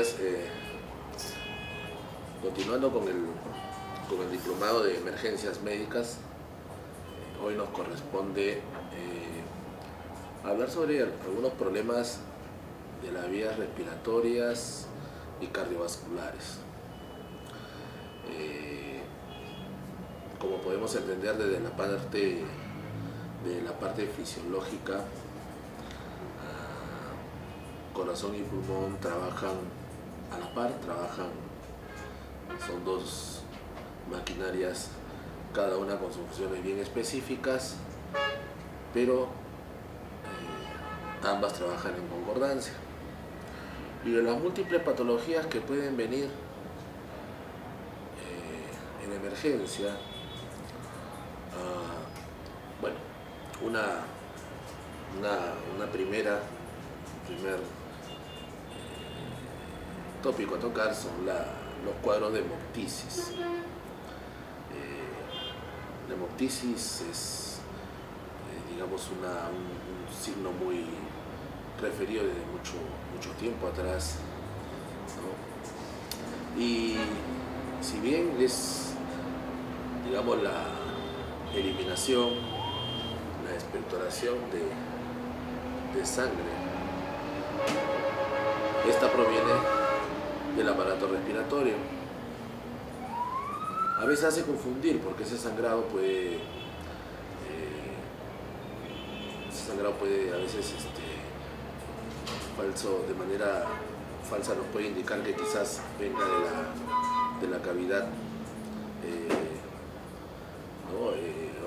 días. Continuando con el diplomado de emergencias médicas, hoy nos corresponde hablar sobre algunos problemas de las vías respiratorias y cardiovasculares. Como podemos entender desde la parte fisiológica, corazón y pulmón trabajan a la par, son dos maquinarias, cada una con sus funciones bien específicas, pero ambas trabajan en concordancia. Y de las múltiples patologías que pueden venir en emergencia, bueno, un primer tópico a tocar son los cuadros de hemoptisis. La hemoptisis es, digamos, un signo muy referido desde mucho tiempo atrás, ¿no? Y si bien es, digamos, la eliminación, la expectoración de sangre, esta proviene del aparato respiratorio. A veces hace confundir porque ese sangrado puede a veces de manera falsa nos puede indicar que quizás venga de la cavidad o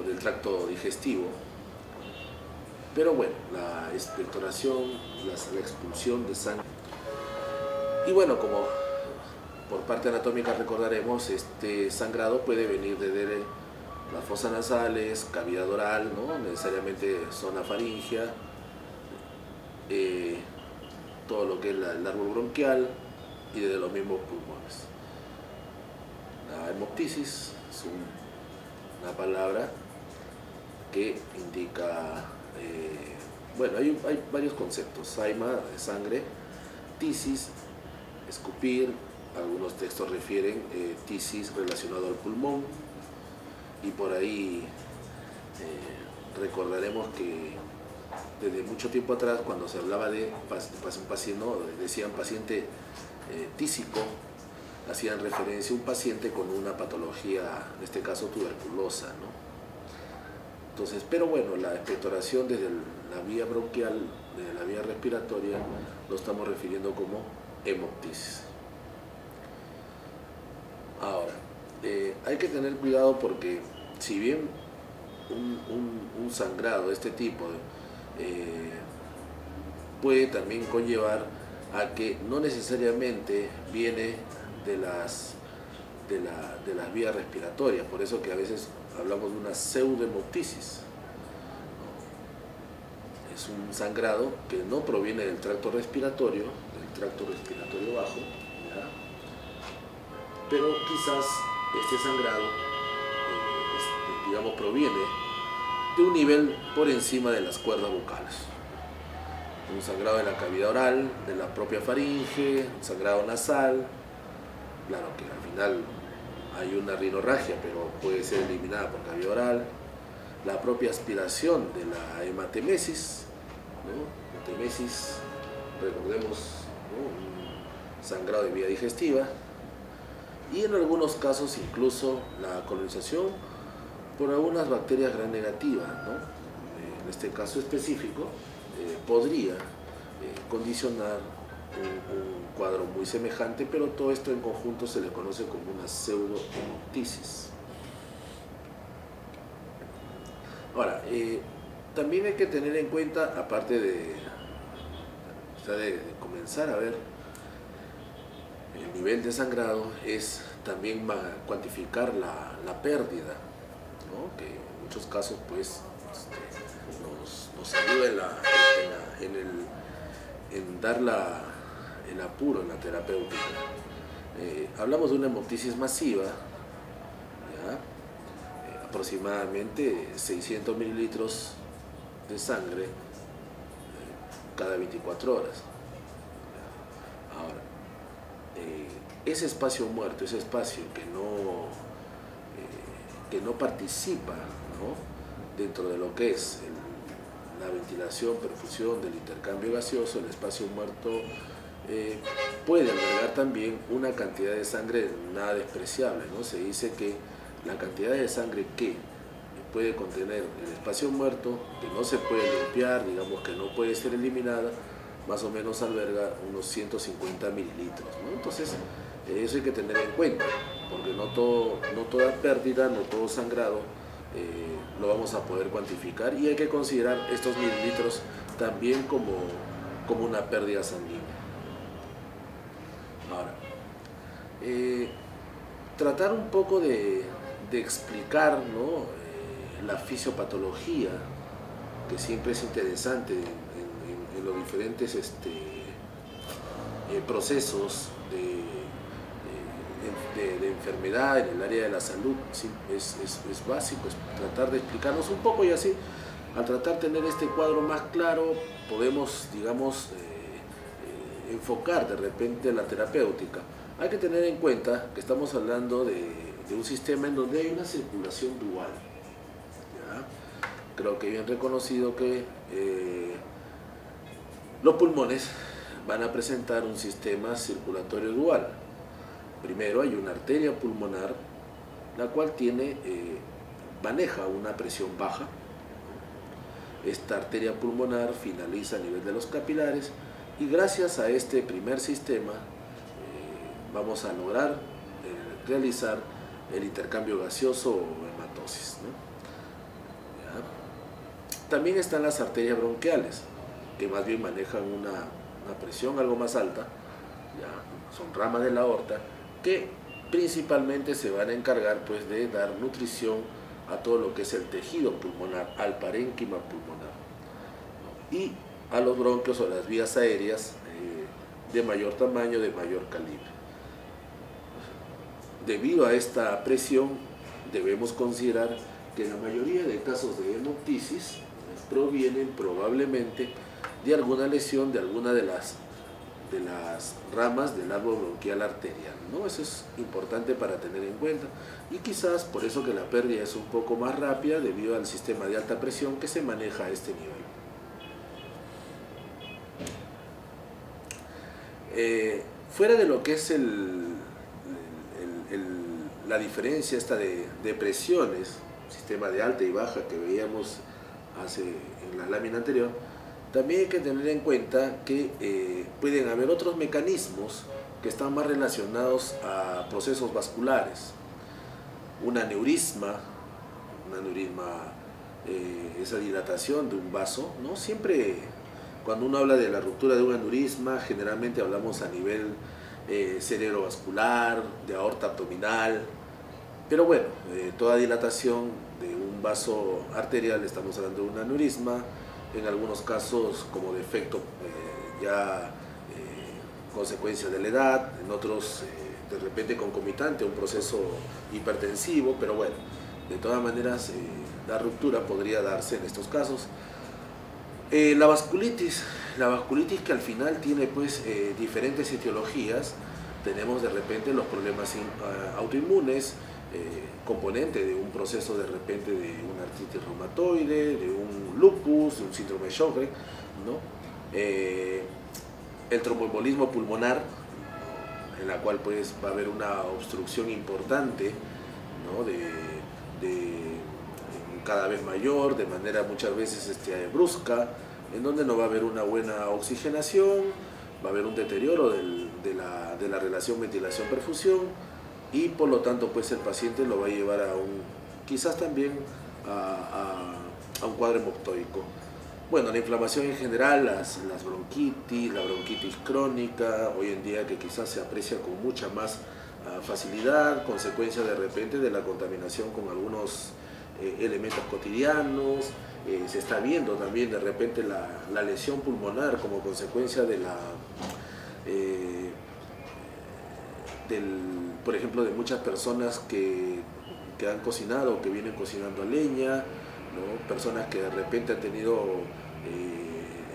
del tracto digestivo. Pero bueno, la expectoración, la expulsión de sangre. Y bueno, como por parte anatómica recordaremos, este sangrado puede venir desde las fosas nasales, cavidad oral, no necesariamente zona faríngea, todo lo que es el árbol bronquial y desde los mismos pulmones. La hemoptisis es una palabra que indica, bueno, hay varios conceptos: saima, de sangre; tisis, escupir; algunos textos refieren tisis relacionado al pulmón, y por ahí recordaremos que desde mucho tiempo atrás, cuando se hablaba de un paciente, ¿no?, decían paciente tísico, hacían referencia a un paciente con una patología, en este caso tuberculosa, ¿no? Entonces, pero bueno, la expectoración desde la vía bronquial, desde la vía respiratoria, lo estamos refiriendo como hemoptisis. Ahora, hay que tener cuidado porque si bien un sangrado de este tipo puede también conllevar a que no necesariamente viene de las vías respiratorias, por eso que a veces hablamos de una pseudohemoptisis. Es un sangrado que no proviene del tracto respiratorio bajo, ¿ya?, pero quizás este sangrado, digamos, proviene de un nivel por encima de las cuerdas vocales. Un sangrado de la cavidad oral, de la propia faringe, un sangrado nasal. Claro que al final hay una rinorragia, pero puede ser eliminada por cavidad oral. La propia aspiración de la hematemesis, ¿no? Hematemesis, recordemos, ¿no?, un sangrado de vía digestiva. Y en algunos casos incluso la colonización por algunas bacterias gram negativas, ¿no? En este caso específico podría condicionar un cuadro muy semejante, pero todo esto en conjunto se le conoce como una pseudohemoptisis. Ahora, también hay que tener en cuenta, aparte de comenzar a ver el nivel de sangrado, es también cuantificar la pérdida, ¿no?, que en muchos casos pues nos ayuda en dar el apuro en la terapéutica. Hablamos de una hemoptisis masiva, ¿ya?, aproximadamente 600 mililitros de sangre cada 24 horas. Ahora, ese espacio muerto, ese espacio que no participa, ¿no?, dentro de lo que es la ventilación, perfusión del intercambio gaseoso, el espacio muerto puede albergar también una cantidad de sangre nada despreciable, ¿no? Se dice que la cantidad de sangre que puede contener el espacio muerto, que no se puede limpiar, digamos que no puede ser eliminada, más o menos alberga unos 150 mililitros, ¿no? Entonces, eso hay que tener en cuenta, porque no toda pérdida, no todo sangrado lo vamos a poder cuantificar, y hay que considerar estos mililitros también como una pérdida sanguínea. Ahora, tratar un poco de explicar, ¿no?, la fisiopatología, que siempre es interesante en los diferentes procesos de enfermedad en el área de la salud. Sí, es básico, es tratar de explicarnos un poco, y así, al tratar de tener este cuadro más claro, podemos, digamos, enfocar de repente la terapéutica. Hay que tener en cuenta que estamos hablando de un sistema en donde hay una circulación dual, ¿ya? Creo que bien reconocido que los pulmones van a presentar un sistema circulatorio dual. Primero hay una arteria pulmonar, la cual maneja una presión baja. Esta arteria pulmonar finaliza a nivel de los capilares, y gracias a este primer sistema vamos a lograr realizar el intercambio gaseoso o hematosis, ¿no? ¿Ya? También están las arterias bronquiales, que más bien manejan una presión algo más alta, ¿ya? Son ramas de la aorta que principalmente se van a encargar, pues, de dar nutrición a todo lo que es el tejido pulmonar, al parénquima pulmonar, ¿no?, y a los bronquios o las vías aéreas de mayor tamaño, de mayor calibre. Debido a esta presión, debemos considerar que la mayoría de casos de hemoptisis provienen probablemente de alguna lesión de alguna de las ramas del árbol bronquial arterial, ¿no? Eso es importante para tener en cuenta, y quizás por eso que la pérdida es un poco más rápida, debido al sistema de alta presión que se maneja a este nivel. Fuera de lo que es la diferencia esta de presiones, sistema de alta y baja que veíamos en la lámina anterior, también hay que tener en cuenta que pueden haber otros mecanismos que están más relacionados a procesos vasculares. Un aneurisma, esa dilatación de un vaso, ¿no? Siempre, cuando uno habla de la ruptura de un aneurisma, generalmente hablamos a nivel cerebrovascular, de aorta abdominal, pero bueno, toda dilatación de un vaso arterial, estamos hablando de un aneurisma, en algunos casos como defecto consecuencia de la edad, en otros de repente concomitante a un proceso hipertensivo, pero bueno, de todas maneras la ruptura podría darse en estos casos. La vasculitis que al final tiene, pues, diferentes etiologías. Tenemos de repente los problemas autoinmunes, componente de un proceso de repente de una artritis reumatoide, de un lupus, de un síndrome de Sjögren, ¿no? El tromboembolismo pulmonar, ¿no?, en la cual, pues, va a haber una obstrucción importante, ¿no?, cada vez mayor, de manera muchas veces brusca, en donde no va a haber una buena oxigenación, va a haber un deterioro de la relación ventilación-perfusión, y por lo tanto, pues, el paciente lo va a llevar quizás también a un cuadro hemoptoico. Bueno, la inflamación en general, las bronquitis, la bronquitis crónica, hoy en día, que quizás se aprecia con mucha más facilidad, consecuencia de repente de la contaminación con algunos elementos cotidianos. Se está viendo también de repente la lesión pulmonar como consecuencia por ejemplo, de muchas personas que han cocinado, que vienen cocinando a leña, ¿no? Personas que de repente han tenido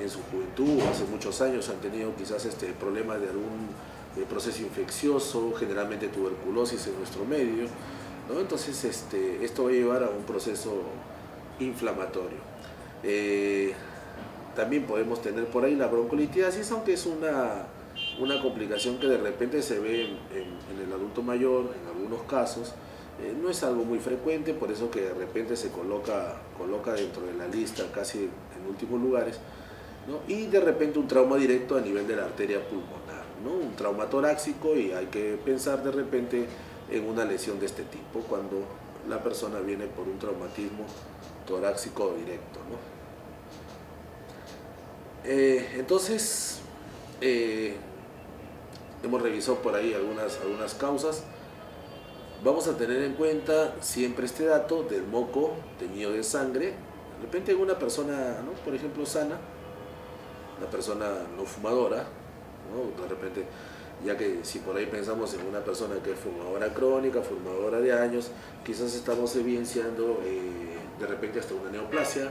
en su juventud, hace muchos años, han tenido quizás problemas de proceso infeccioso, generalmente tuberculosis en nuestro medio, ¿no? Entonces esto va a llevar a un proceso inflamatorio. También podemos tener por ahí la broncolitiasis, aunque es una complicación que de repente se ve en el adulto mayor, en algunos casos. No es algo muy frecuente, por eso que de repente se coloca dentro de la lista casi en últimos lugares, ¿no? Y de repente un trauma directo a nivel de la arteria pulmonar, ¿no? Un trauma torácico, y hay que pensar de repente en una lesión de este tipo cuando la persona viene por un traumatismo torácico directo, ¿no? Entonces, hemos revisado por ahí algunas causas. Vamos a tener en cuenta siempre este dato del moco teñido de sangre. De repente en una persona, ¿no?, por ejemplo, sana, una persona no fumadora, ¿no?, de repente, ya que si por ahí pensamos en una persona que es fumadora crónica, fumadora de años, quizás estamos evidenciando de repente hasta una neoplasia,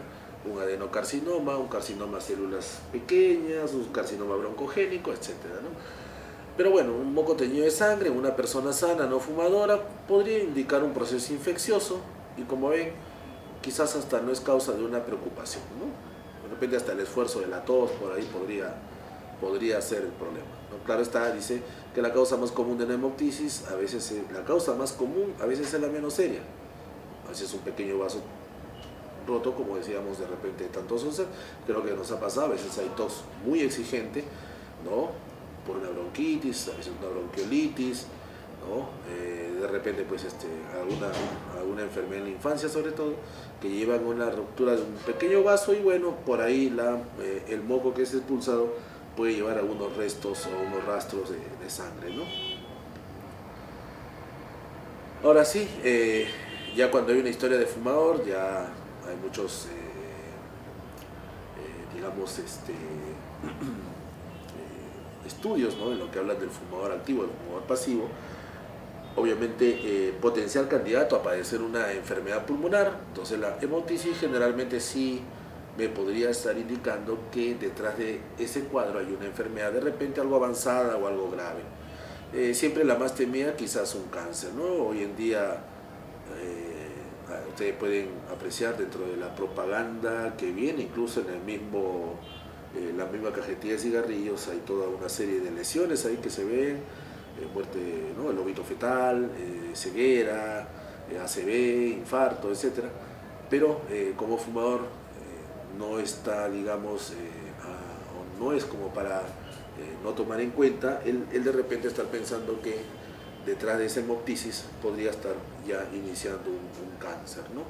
un adenocarcinoma, un carcinoma de células pequeñas, un carcinoma broncogénico, etcétera, ¿no? Pero bueno, un moco teñido de sangre en una persona sana, no fumadora, podría indicar un proceso infeccioso, y como ven, quizás hasta no es causa de una preocupación, ¿no? De repente hasta el esfuerzo de la tos por ahí podría ser el problema, ¿no? Claro está, dice que la causa más común de la hemoptisis, la causa más común a veces es la menos seria. A veces un pequeño vaso roto, como decíamos, de repente tanto sosa, creo que nos ha pasado, a veces hay tos muy exigente, ¿no?, por una bronquitis, a veces una bronquiolitis, ¿no? De repente pues alguna enfermedad en la infancia sobre todo, que llevan a una ruptura de un pequeño vaso, y bueno, por ahí el moco que es expulsado puede llevar algunos restos o unos rastros de sangre, ¿no? Ahora sí, ya cuando hay una historia de fumador, ya hay muchos, digamos, estudios, ¿no?, en lo que hablan del fumador activo, del fumador pasivo. Obviamente potencial candidato a padecer una enfermedad pulmonar. Entonces la hemoptisis generalmente sí me podría estar indicando que detrás de ese cuadro hay una enfermedad de repente algo avanzada o algo grave. Siempre la más temida quizás un cáncer, ¿no? Hoy en día ustedes pueden apreciar dentro de la propaganda que viene incluso en la misma cajetilla de cigarrillos, hay toda una serie de lesiones ahí que se ven, muerte, ¿no?, el lóbito fetal, ceguera, ACV, infarto, etc. Pero como fumador no está, digamos, o no es como para no tomar en cuenta, él de repente estar pensando que detrás de esa hemoptisis podría estar ya iniciando un cáncer, ¿no?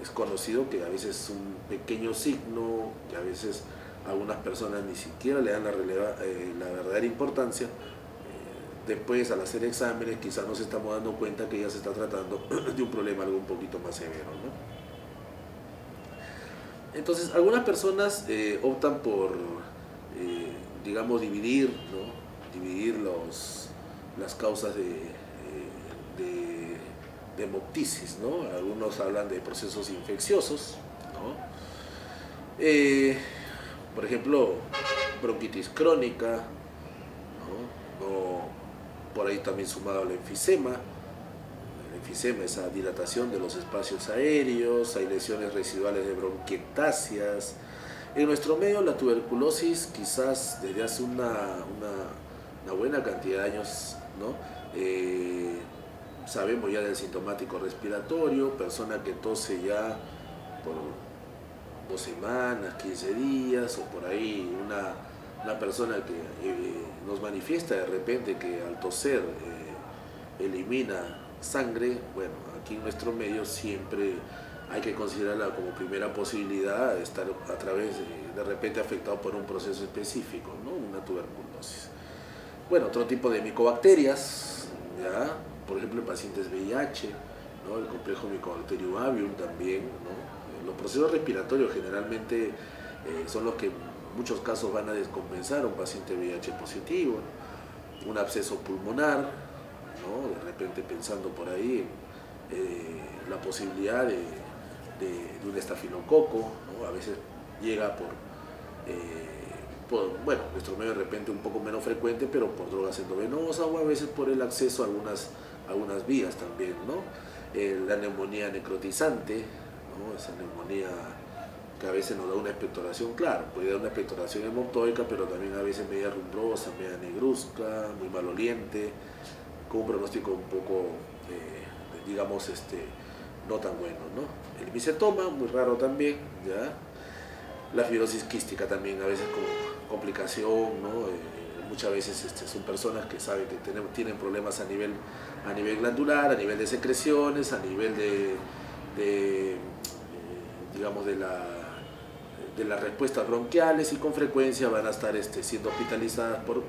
Es conocido que a veces un pequeño signo, que a veces algunas personas ni siquiera le dan la verdadera importancia, después al hacer exámenes quizás nos estamos dando cuenta que ya se está tratando de un problema algo un poquito más severo, ¿no? Entonces algunas personas optan por, digamos, dividir, ¿no?, las causas de hemoptisis, ¿no? Algunos hablan de procesos infecciosos, ¿no? Por ejemplo, bronquitis crónica, ¿no? Por ahí también sumado al enfisema. El enfisema, esa dilatación de los espacios aéreos, hay lesiones residuales de bronquiectasias. En nuestro medio la tuberculosis quizás desde hace una buena cantidad de años, ¿no? Sabemos ya del sintomático respiratorio, persona que tose ya por 2 semanas, 15 días, o por ahí una persona que nos manifiesta de repente que al toser elimina sangre. Bueno, aquí en nuestro medio siempre hay que considerarla como primera posibilidad de estar a través de repente afectado por un proceso específico, ¿no?, una tuberculosis. Bueno, otro tipo de micobacterias, ¿ya? Por ejemplo, en pacientes VIH, ¿no?, el complejo Mycobacterium avium también, ¿no? Los procesos respiratorios generalmente son los que en muchos casos van a descompensar a un paciente VIH positivo, ¿no? Un absceso pulmonar, ¿no?, de repente pensando por ahí la posibilidad de un estafilococo, ¿no? A veces llega bueno, nuestro medio de repente un poco menos frecuente, pero por drogas endovenosas o a veces por el acceso a algunas vías también, ¿no? La neumonía necrotizante, ¿no? Esa neumonía que a veces nos da una expectoración, claro, puede dar una expectoración hemoptóica, pero también a veces media rumbrosa, media negruzca, muy maloliente, con un pronóstico un poco, digamos, no tan bueno, ¿no? El micetoma, muy raro también, ¿ya? La fibrosis quística también, a veces con complicación, ¿no? Muchas veces son personas que saben que tienen problemas a nivel glandular, a nivel de secreciones, a nivel digamos, de las respuestas bronquiales y con frecuencia van a estar siendo hospitalizadas por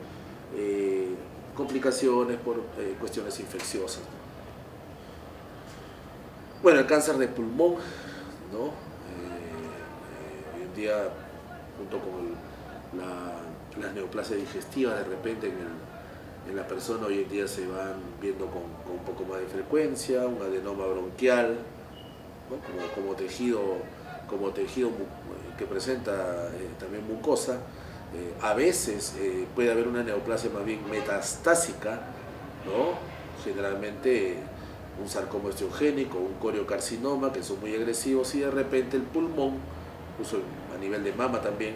complicaciones, por cuestiones infecciosas. Bueno, el cáncer de pulmón, ¿no? Hoy en día, junto con las neoplasias digestivas, de repente en la persona hoy en día se van viendo con un poco más de frecuencia, un adenoma bronquial, ¿no? como tejido que presenta también mucosa. A veces puede haber una neoplasia más bien metastásica, ¿no? Generalmente un sarcoma osteogénico, un coriocarcinoma, que son muy agresivos, y de repente el pulmón, incluso a nivel de mama también,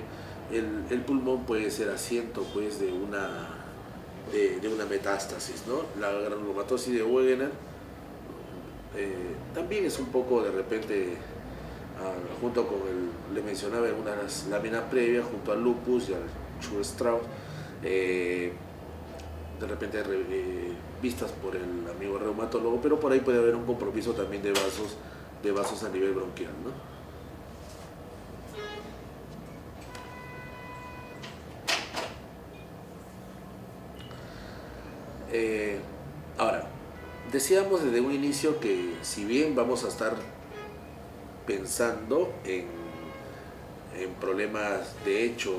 el pulmón puede ser asiento pues, de una metástasis, ¿no? La granulomatosis de Wegener también es un poco de repente, junto con le mencionaba en unas láminas previas, junto al lupus y al Church-Strauss, de repente vistas por el amigo reumatólogo, pero por ahí puede haber un compromiso también de vasos a nivel bronquial, ¿no? Ahora, decíamos desde un inicio que si bien vamos a estar pensando en problemas de hecho,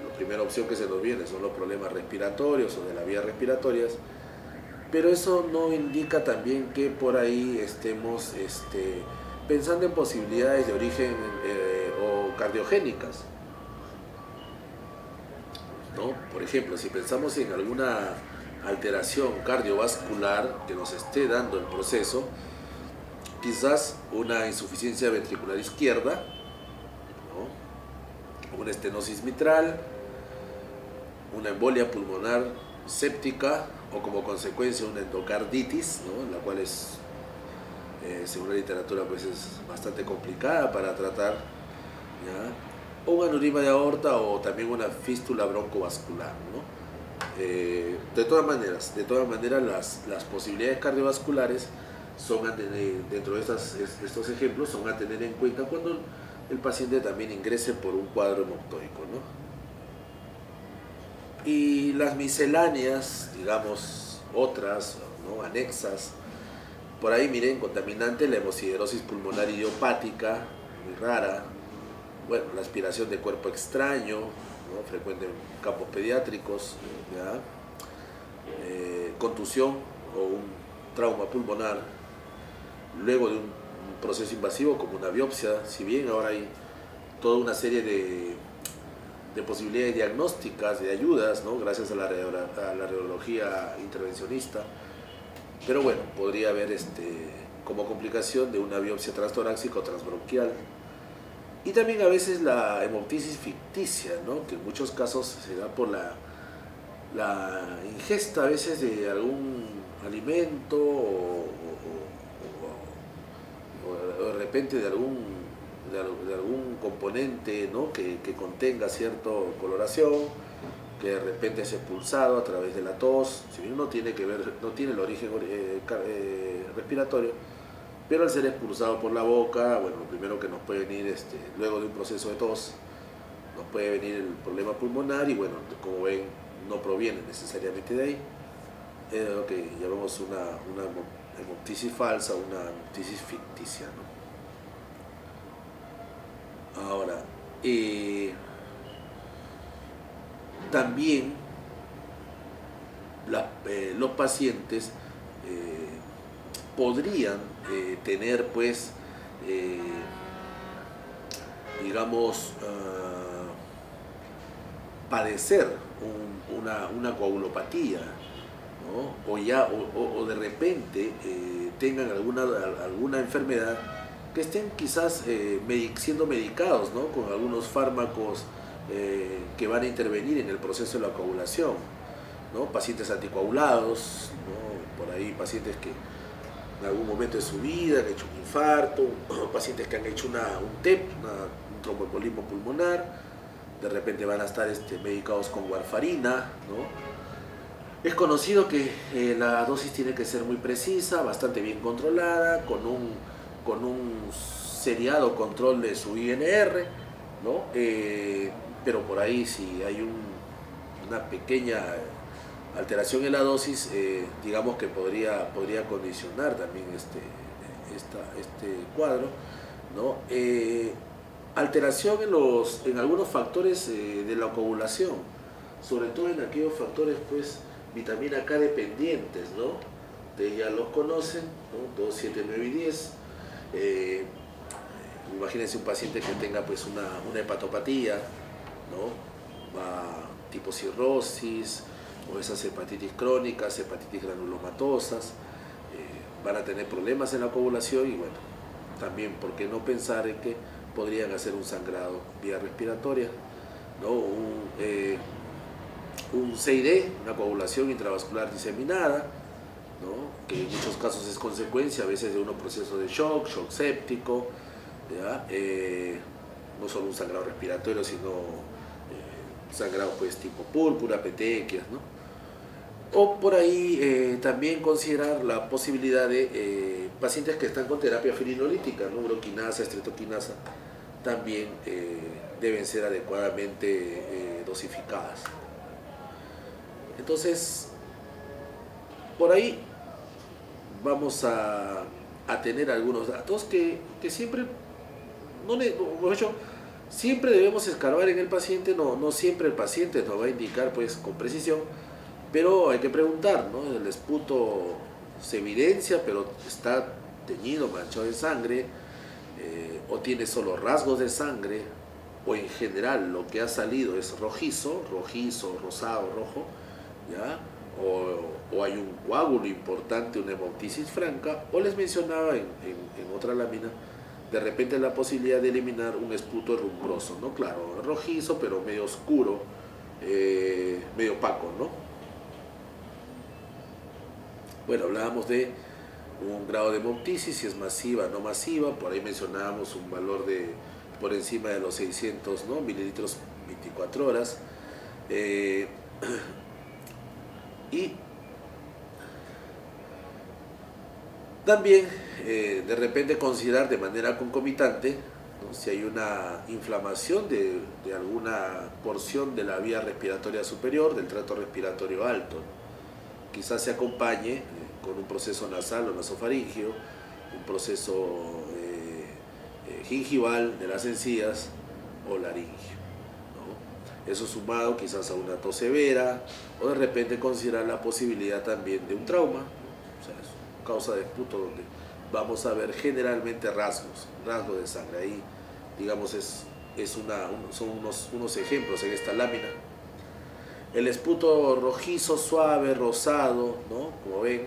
la primera opción que se nos viene son los problemas respiratorios o de las vías respiratorias, pero eso no indica también que por ahí estemos pensando en posibilidades de origen o cardiogénicas, ¿no? Por ejemplo, si pensamos en alguna alteración cardiovascular que nos esté dando el proceso, quizás una insuficiencia ventricular izquierda, ¿no? Una estenosis mitral, una embolia pulmonar séptica o como consecuencia una endocarditis, ¿no? La cual es, según la literatura, pues es bastante complicada para tratar, ¿ya? O un aneurisma de aorta o también una fístula broncovascular, ¿no? De todas maneras las posibilidades cardiovasculares son dentro de estos ejemplos son a tener en cuenta cuando el paciente también ingrese por un cuadro hemoptóico, ¿no? Y las misceláneas, digamos, otras, ¿no? Anexas, por ahí miren, contaminante, la hemosiderosis pulmonar idiopática, muy rara, bueno, la aspiración de cuerpo extraño, ¿no? Frecuente en campos pediátricos, ¿ya? Contusión o un trauma pulmonar luego de un proceso invasivo como una biopsia, si bien ahora hay toda una serie de posibilidades diagnósticas, de ayudas, ¿no? Gracias a la radiología intervencionista, pero bueno, podría haber como complicación de una biopsia transtorácica o transbronquial. Y también a veces la hemoptisis ficticia, ¿no? Que en muchos casos se da por la ingesta a veces de algún alimento o de repente de algún componente, ¿no? que contenga cierta coloración, que de repente es expulsado a través de la tos, si bien no tiene el origen respiratorio, pero al ser expulsado por la boca, bueno, lo primero que nos puede venir, luego de un proceso de tos, nos puede venir el problema pulmonar y bueno, como ven, no proviene necesariamente de ahí. Es lo que llamamos una hemoptisis falsa, una hemoptisis ficticia, ¿no? Ahora, también los pacientes podrían tener, pues, digamos, padecer una coagulopatía, ¿no? O de repente tengan alguna enfermedad que estén quizás siendo medicados, ¿no? Con algunos fármacos que van a intervenir en el proceso de la coagulación, ¿no? Pacientes anticoagulados, ¿no? Por ahí pacientes que en algún momento de su vida han hecho un infarto, pacientes que han hecho un TEP, un tromboembolismo pulmonar, de repente van a estar medicados con warfarina, ¿no? Es conocido que la dosis tiene que ser muy precisa, bastante bien controlada, con un seriado control de su INR, ¿no? Pero por ahí si hay una pequeña alteración en la dosis, digamos que podría condicionar también este cuadro, ¿no? Alteración en algunos factores de la coagulación, sobre todo en aquellos factores pues vitamina K dependientes, ¿no? Ustedes ya los conocen, ¿no? 2, 7, 9 y 10. Imagínense un paciente que tenga pues una hepatopatía, ¿no? Tipo cirrosis, o esas hepatitis crónicas, hepatitis granulomatosas, van a tener problemas en la coagulación y bueno, también, ¿por qué no pensar en que podrían hacer un sangrado vía respiratoria, ¿no? Un CID, una coagulación intravascular diseminada, ¿no? Que en muchos casos es consecuencia a veces de unos procesos de shock séptico, ¿ya? No solo un sangrado respiratorio, sino sangrado pues tipo púrpura, petequias, ¿no? O por ahí también considerar la posibilidad de pacientes que están con terapia firinolítica, ¿no? Uroquinasa, estreptoquinasa, también deben ser adecuadamente dosificadas. Entonces, por ahí vamos a tener algunos datos que siempre, siempre debemos escarbar en el paciente, no siempre el paciente nos va a indicar pues con precisión, pero hay que preguntar, ¿no? El esputo se evidencia, pero está teñido, manchado de sangre, o tiene solo rasgos de sangre, o en general lo que ha salido es rojizo, rosado, rojo, ¿ya? O hay un coágulo importante, una hemoptisis franca, o les mencionaba en otra lámina, de repente la posibilidad de eliminar un esputo rumbroso, ¿no? Claro, rojizo, pero medio oscuro, medio opaco, ¿no? Bueno, hablábamos de un grado de hemoptisis, si es masiva o no masiva, por ahí mencionábamos un valor de por encima de los 600, ¿no? mililitros 24 horas. Y también de repente considerar de manera concomitante, ¿no? Si hay una inflamación de alguna porción de la vía respiratoria superior, del tracto respiratorio alto, ¿no? Quizás se acompañe con un proceso nasal o nasofaringio, un proceso gingival de las encías o laringio, ¿no? Eso sumado quizás a una tos severa, o de repente considerar la posibilidad también de un trauma, ¿no? O sea, es causa de esputo donde vamos a ver generalmente rasgos de sangre. Ahí, digamos, son unos ejemplos en esta lámina. El esputo rojizo, suave, rosado, ¿no? Como ven,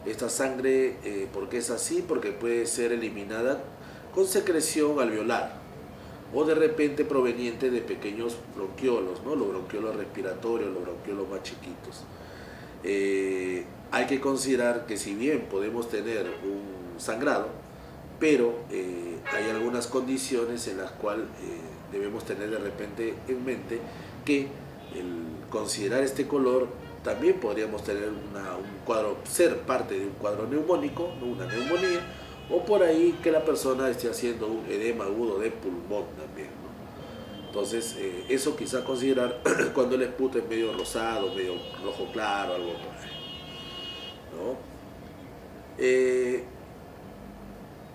esta sangre, ¿por qué es así? Porque puede ser eliminada con secreción alveolar o de repente proveniente de pequeños bronquiolos, ¿no? Los bronquiolos respiratorios, los bronquiolos más chiquitos. Hay que considerar que si bien podemos tener un sangrado, pero hay algunas condiciones en las cuales debemos tener de repente en mente que el considerar este color también podríamos tener un cuadro, ser parte de un cuadro neumónico, ¿no? Una neumonía, o por ahí que la persona esté haciendo un edema agudo de pulmón también, ¿no? Entonces eso quizá considerar cuando el esputo es medio rosado, medio rojo claro, algo por ahí, ¿no?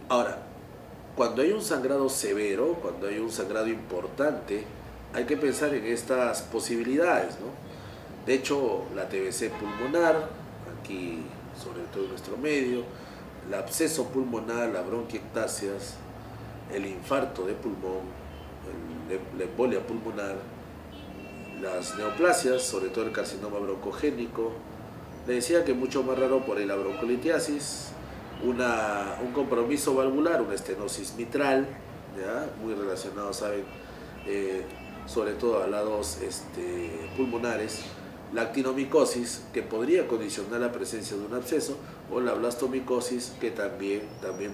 Ahora, cuando hay un sangrado severo, cuando hay un sangrado importante, hay que pensar en estas posibilidades, ¿no? De hecho, la TBC pulmonar, aquí sobre todo en nuestro medio, el absceso pulmonar, la bronquiectasias, el infarto de pulmón, la embolia pulmonar, las neoplasias, sobre todo el carcinoma broncogénico. Le decía que mucho más raro por la broncolitiasis, un compromiso valvular, una estenosis mitral, ¿ya? Muy relacionado, saben, sobre todo a lados pulmonares, la actinomicosis, que podría condicionar la presencia de un absceso, o la blastomicosis, que también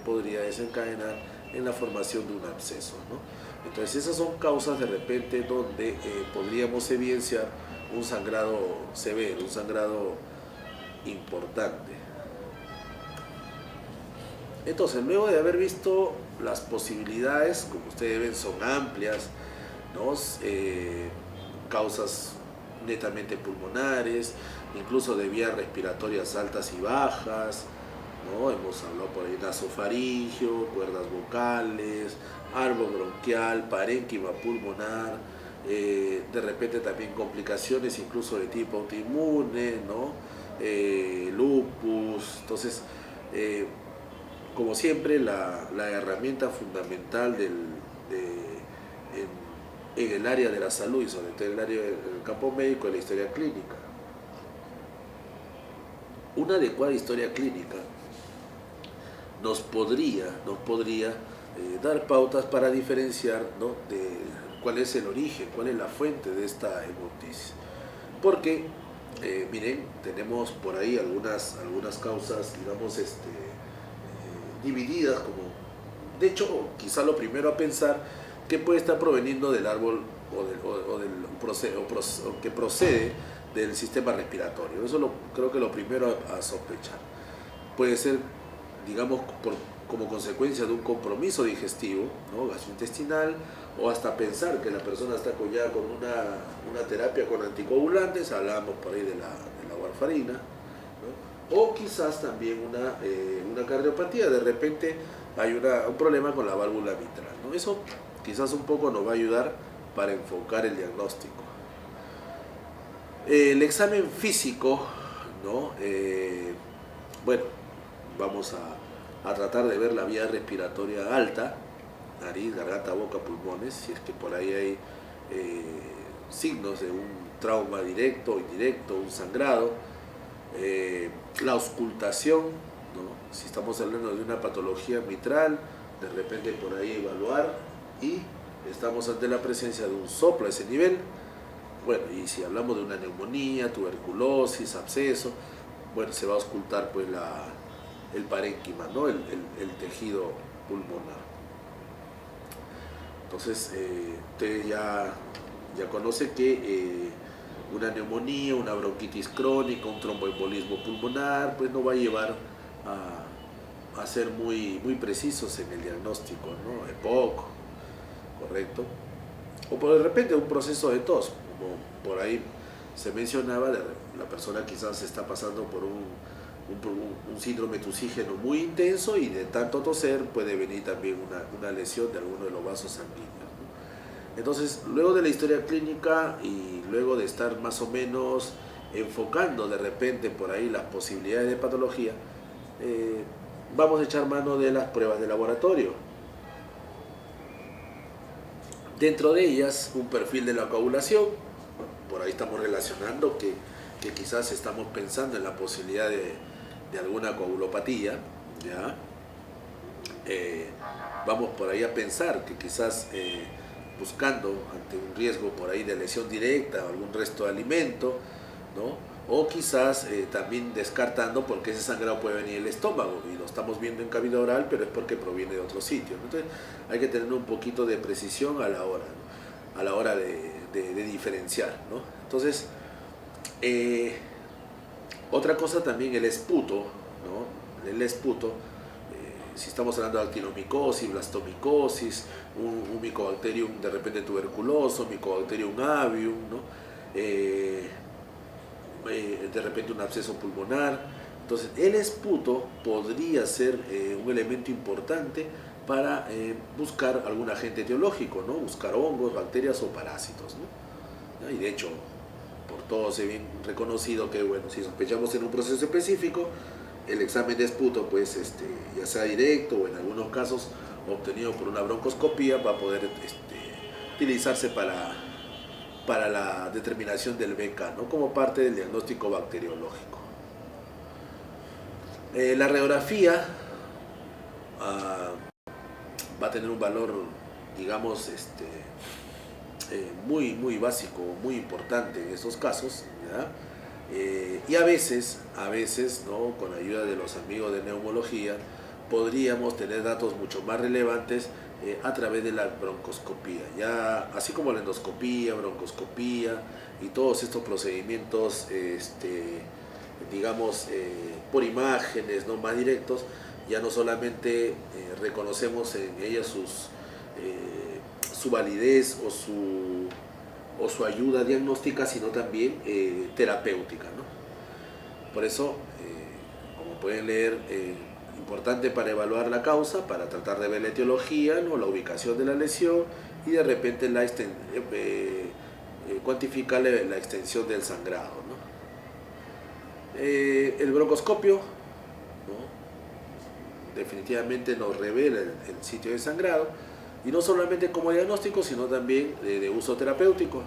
podría desencadenar en la formación de un absceso, ¿no? Entonces esas son causas de repente donde podríamos evidenciar un sangrado severo, un sangrado importante. Entonces, luego de haber visto las posibilidades, como ustedes ven, son amplias, ¿no? Causas netamente pulmonares, incluso de vías respiratorias altas y bajas, ¿no? Hemos hablado por ahí nasofaringio, cuerdas vocales, árbol bronquial, parénquima pulmonar, de repente también complicaciones incluso de tipo autoinmune, ¿no? Lupus. Entonces, como siempre, la herramienta fundamental en el área de la salud y sobre todo en el área del campo médico es la historia clínica. Una adecuada historia clínica nos podría dar pautas para diferenciar, ¿no?, de cuál es el origen, cuál es la fuente de esta hemoptisis. Porque, miren, tenemos por ahí algunas causas, digamos, divididas, como, de hecho, quizá lo primero a pensar, que puede estar proveniendo del árbol o que procede del sistema respiratorio. Eso creo que lo primero a sospechar. Puede ser, digamos, como consecuencia de un compromiso digestivo, ¿no?, gastrointestinal, o hasta pensar que la persona está ya con una terapia con anticoagulantes, hablamos por ahí de la warfarina, ¿no? O quizás también una cardiopatía, de repente hay un problema con la válvula mitral, ¿no? Eso quizás un poco nos va a ayudar para enfocar el diagnóstico. El examen físico, ¿no? Bueno, vamos a tratar de ver la vía respiratoria alta, nariz, garganta, boca, pulmones, si es que por ahí hay signos de un trauma directo o indirecto, un sangrado, la auscultación, ¿no? Si estamos hablando de una patología mitral, de repente por ahí evaluar, y estamos ante la presencia de un soplo a ese nivel. Bueno, y si hablamos de una neumonía, tuberculosis, absceso, bueno, se va a auscultar pues el parénquima, ¿no?, el tejido pulmonar. Entonces, usted ya conoce que una neumonía, una bronquitis crónica, un tromboembolismo pulmonar, pues no va a llevar a ser muy precisos en el diagnóstico, ¿no? EPOC, correcto. O por de repente un proceso de tos, como por ahí se mencionaba, la persona quizás está pasando por un síndrome tusígeno muy intenso, y de tanto toser puede venir también una lesión de alguno de los vasos sanguíneos, ¿no? Entonces, luego de la historia clínica y luego de estar más o menos enfocando de repente por ahí las posibilidades de patología, vamos a echar mano de las pruebas de laboratorio. Dentro de ellas, un perfil de la coagulación. Por ahí estamos relacionando que quizás estamos pensando en la posibilidad de alguna coagulopatía, ¿ya? Vamos por ahí a pensar que quizás buscando ante un riesgo por ahí de lesión directa o algún resto de alimento, ¿no? O quizás también descartando porque ese sangrado puede venir del estómago y lo estamos viendo en cavidad oral, pero es porque proviene de otro sitio, ¿no? Entonces hay que tener un poquito de precisión a la hora, ¿no?, a la hora de diferenciar, ¿no? Entonces, otra cosa también, el esputo, ¿no? El esputo, si estamos hablando de actinomicosis, blastomicosis, un Mycobacterium de repente tuberculoso, Mycobacterium avium, ¿no? De repente un absceso pulmonar. Entonces, el esputo podría ser un elemento importante para buscar algún agente etiológico, ¿no? Buscar hongos, bacterias o parásitos, ¿no? Y de hecho, por todos es bien reconocido que, bueno, si sospechamos en un proceso específico, el examen de esputo, pues, ya sea directo o en algunos casos obtenido por una broncoscopía, va a poder utilizarse para para la determinación del BK, ¿no? Como parte del diagnóstico bacteriológico. La radiografía va a tener un valor, digamos, muy básico, muy importante en estos casos, ¿ya? Y a veces, ¿no? Con ayuda de los amigos de neumología, podríamos tener datos mucho más relevantes a través de la broncoscopía, ya así como la endoscopía, broncoscopía y todos estos procedimientos, digamos, por imágenes, ¿no? Más directos, ya no solamente reconocemos en ellas su validez o su ayuda diagnóstica, sino también terapéutica, ¿no? Por eso, como pueden leer, importante para evaluar la causa, para tratar de ver la etiología, ¿no? La ubicación de la lesión y de repente cuantificar la extensión del sangrado, ¿no? El broncoscopio, ¿no? Definitivamente nos revela el sitio de sangrado, y no solamente como diagnóstico, sino también de uso terapéutico,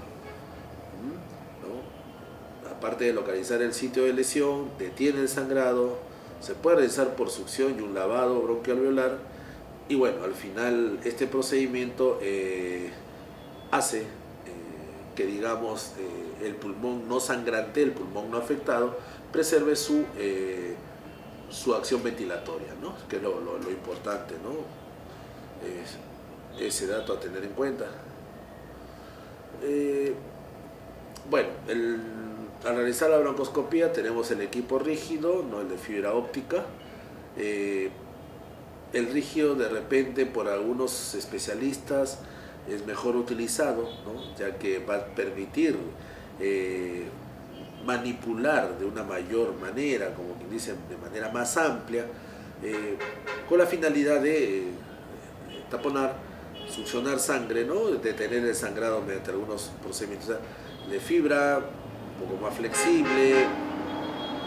¿no? Aparte de localizar el sitio de lesión, detiene el sangrado, se puede realizar por succión y un lavado bronquialveolar, y bueno, al final este procedimiento hace que, digamos, el pulmón no sangrante, el pulmón no afectado, preserve su acción ventilatoria, ¿no? Que es lo importante, ¿no? Ese dato a tener en cuenta. Bueno, al realizar la broncoscopía tenemos el equipo rígido, no el de fibra óptica. El rígido, de repente, por algunos especialistas es mejor utilizado, ¿no? Ya que va a permitir manipular de una mayor manera, como quien dice, de manera más amplia, con la finalidad de taponar, succionar sangre, ¿no? Detener el sangrado mediante algunos procedimientos de fibra, un poco más flexible,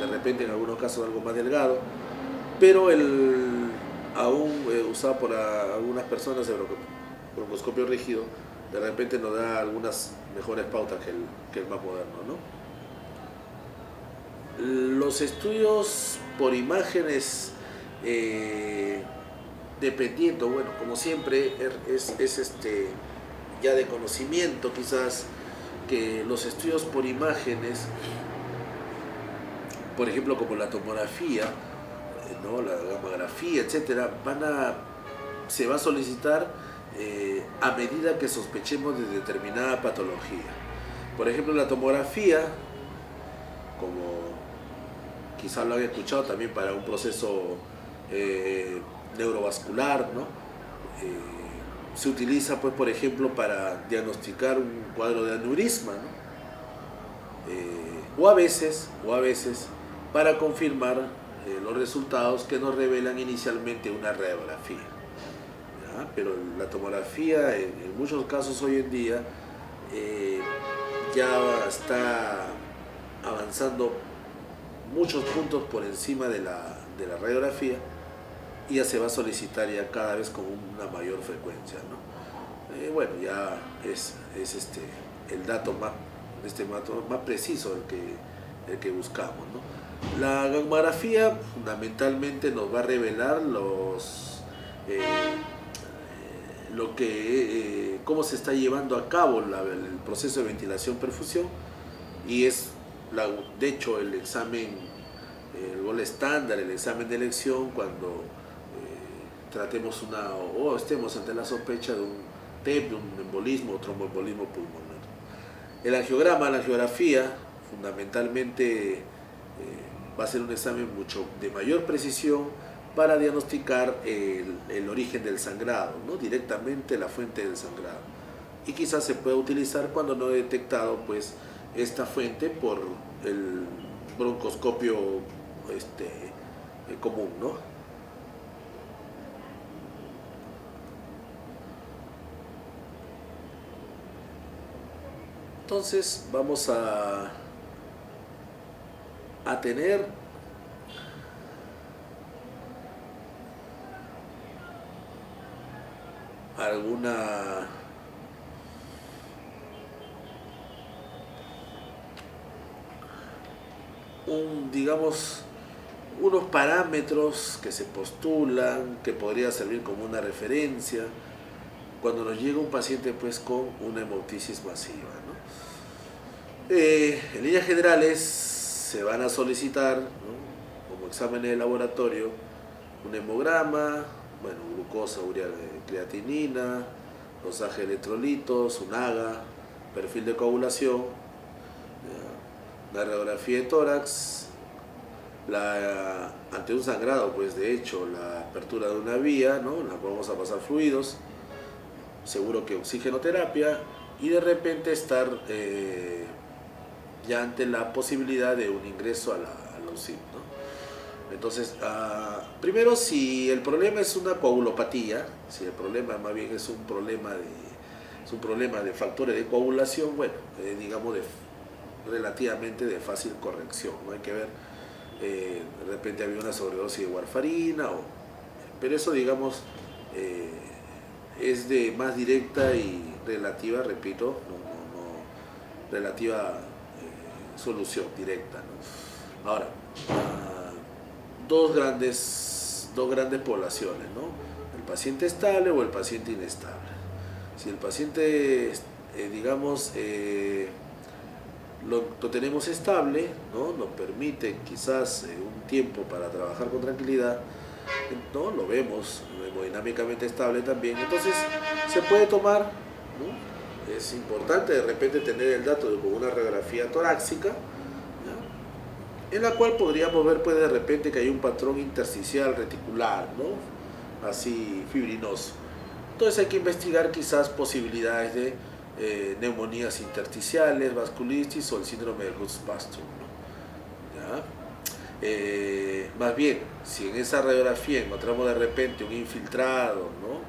de repente en algunos casos algo más delgado, pero aún usado por algunas personas, el broncoscopio rígido, de repente nos da algunas mejores pautas que el más moderno, ¿no? Los estudios por imágenes, dependiendo, bueno, como siempre, es ya de conocimiento quizás, que los estudios por imágenes, por ejemplo como la tomografía, ¿no? La gamografía, etcétera, se va a solicitar a medida que sospechemos de determinada patología. Por ejemplo, la tomografía, como quizá lo había escuchado, también para un proceso neurovascular, ¿no? Se utiliza, pues, por ejemplo, para diagnosticar un cuadro de aneurisma, ¿no? O a veces para confirmar los resultados que nos revelan inicialmente una radiografía, ¿ya? Pero la tomografía en muchos casos hoy en día ya está avanzando muchos puntos por encima de la radiografía, y ya se va a solicitar ya cada vez con una mayor frecuencia, ¿no? Bueno, ya es el dato más preciso el que buscamos, ¿no? La gamografía fundamentalmente nos va a revelar cómo se está llevando a cabo el proceso de ventilación-perfusión, y es de hecho el examen, el gol estándar, el examen de elección cuando tratemos o estemos ante la sospecha de un TEP, de un embolismo o tromboembolismo pulmonar. El angiograma, la angiografía, fundamentalmente va a ser un examen mucho de mayor precisión para diagnosticar el origen del sangrado, ¿no? Directamente la fuente del sangrado. Y quizás se pueda utilizar cuando no he detectado, pues, esta fuente por el broncoscopio común, ¿no? Entonces vamos a tener digamos, unos parámetros que se postulan, que podría servir como una referencia cuando nos llega un paciente pues con una hemoptisis masiva, ¿no? En líneas generales se van a solicitar, ¿no?, como exámenes de laboratorio, un hemograma, bueno, glucosa, urea, creatinina, dosaje de electrolitos, un AGA, perfil de coagulación, la radiografía de tórax, ante un sangrado, pues de hecho, la apertura de una vía, ¿no?, en la cual vamos a pasar fluidos, seguro que oxigenoterapia, y de repente estar ya ante la posibilidad de un ingreso a la UCI, ¿no? Entonces, primero, si el problema es una coagulopatía, si el problema más bien es un problema de factores de coagulación, bueno, digamos relativamente de fácil corrección, ¿no? Hay que ver, de repente había una sobredosis de warfarina, pero eso, digamos, es de más directa y relativa, repito, relativa solución directa, ¿no? Ahora, dos grandes poblaciones, ¿no? El paciente estable o el paciente inestable. Si el paciente, digamos, lo tenemos estable, ¿no?, nos permite quizás un tiempo para trabajar con tranquilidad, ¿no?, lo vemos hemodinámicamente estable también, entonces se puede tomar, ¿no? Es importante de repente tener el dato de una radiografía torácica, en la cual podríamos ver pues de repente que hay un patrón intersticial reticular, ¿no?, así fibrinoso. Entonces hay que investigar quizás posibilidades de neumonías intersticiales, vasculitis o el síndrome de Hoots-Pastur, ¿no? Más bien, si en esa radiografía encontramos de repente un infiltrado, ¿no?,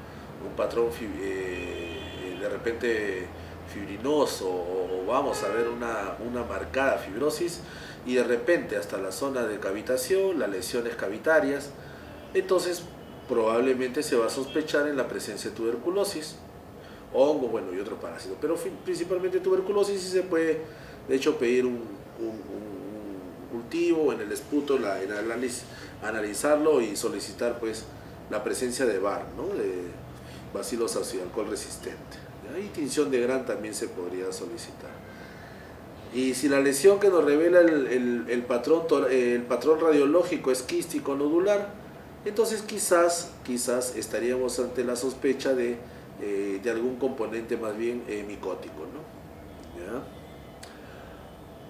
un patrón de repente fibrinoso, o vamos a ver una marcada fibrosis, y de repente hasta la zona de cavitación, las lesiones cavitarias, entonces probablemente se va a sospechar en la presencia de tuberculosis, hongo, bueno, y otros parásitos, pero principalmente tuberculosis. Y se puede de hecho pedir un cultivo en el esputo, analizarlo y solicitar pues la presencia de VAR, ¿no?, de Bacillus alcohol resistente. Y tinción de Gran también se podría solicitar. Y si la lesión que nos revela el patrón radiológico es quístico nodular, entonces quizás estaríamos ante la sospecha de algún componente más bien micótico, ¿no?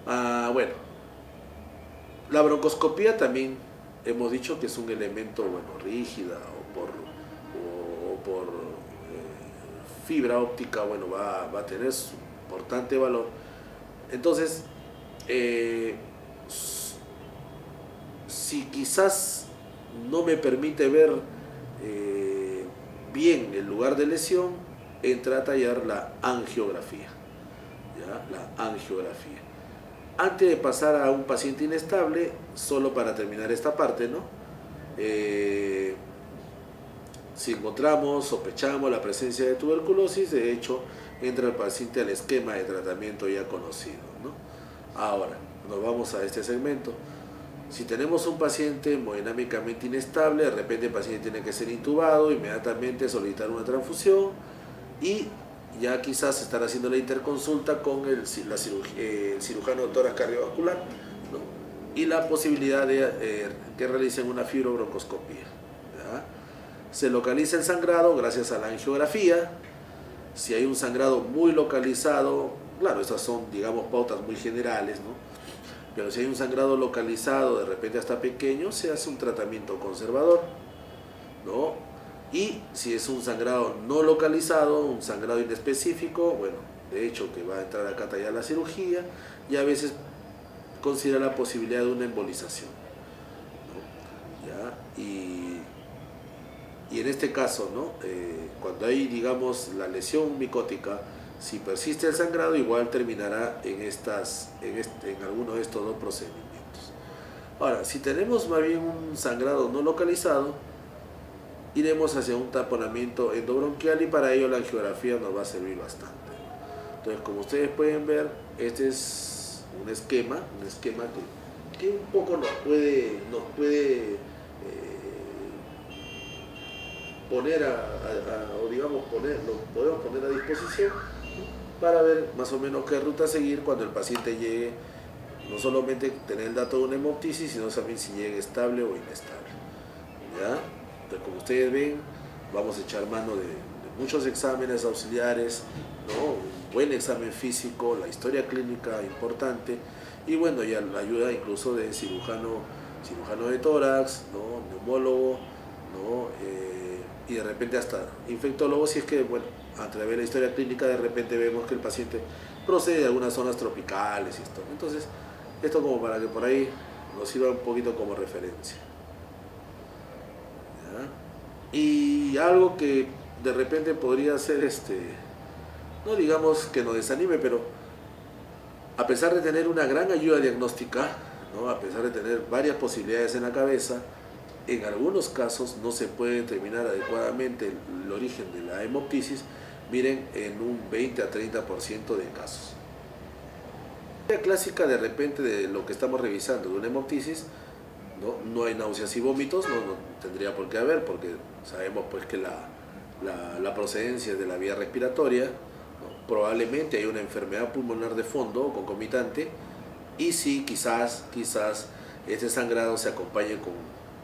¿Ya? Bueno, la broncoscopía también hemos dicho que es un elemento, bueno, rígida o por fibra óptica, bueno, va a tener su importante valor. Entonces, si quizás no me permite ver bien el lugar de lesión, entra a tallar la angiografía, ¿ya? La angiografía. Antes de pasar a un paciente inestable, solo para terminar esta parte, ¿no?, si sospechamos la presencia de tuberculosis, de hecho, entra el paciente al esquema de tratamiento ya conocido, ¿no? Ahora, nos vamos a este segmento. Si tenemos un paciente hemodinámicamente inestable, de repente el paciente tiene que ser intubado, inmediatamente solicitar una transfusión y ya quizás estar haciendo la interconsulta con el cirujano de tórax cardiovascular, ¿no?, y la posibilidad de que realicen una fibrobroncoscopía, ¿ya? Se localiza el sangrado gracias a la angiografía. Si hay un sangrado muy localizado, claro, estas son, digamos, pautas muy generales, ¿no?, pero si hay un sangrado localizado, de repente hasta pequeño, se hace un tratamiento conservador, ¿no? Y si es un sangrado no localizado, un sangrado inespecífico, bueno, de hecho que va a entrar acá a tallar la cirugía, y a veces considera la posibilidad de una embolización, ¿no? ¿Ya? Y en este caso, ¿no?, cuando hay, digamos, la lesión micótica, si persiste el sangrado, igual terminará en alguno de estos dos procedimientos. Ahora, si tenemos más bien un sangrado no localizado, iremos hacia un taponamiento endobronquial, y para ello la angiografía nos va a servir bastante. Entonces, como ustedes pueden ver, este es un esquema que un poco nos puede poner o digamos lo podemos poner a disposición para ver más o menos qué ruta seguir cuando el paciente llegue, no solamente tener el dato de una hemoptisis, sino también si llega estable o inestable. ¿Ya? Entonces, como ustedes ven, vamos a echar mano de muchos exámenes auxiliares, ¿no? Un buen examen físico, la historia clínica importante, y bueno, ya la ayuda incluso de cirujano de tórax, ¿no? Neumólogo, ¿no? Y de repente hasta infectólogo, si es que, bueno, a través de la historia clínica de repente vemos que el paciente procede de algunas zonas tropicales y esto. Entonces, esto como para que por ahí nos sirva un poquito como referencia. ¿Ya? Y algo que de repente podría ser, no digamos que nos desanime, pero a pesar de tener una gran ayuda diagnóstica, ¿no? A pesar de tener varias posibilidades en la cabeza, en algunos casos no se puede determinar adecuadamente el origen de la hemoptisis, miren, en un 20 a 30% de casos. La clásica de repente de lo que estamos revisando de una hemoptisis, no hay náuseas y vómitos, no tendría por qué haber, porque sabemos pues que la procedencia es de la vía respiratoria, ¿no? Probablemente hay una enfermedad pulmonar de fondo concomitante, y sí, quizás este sangrado se acompañe con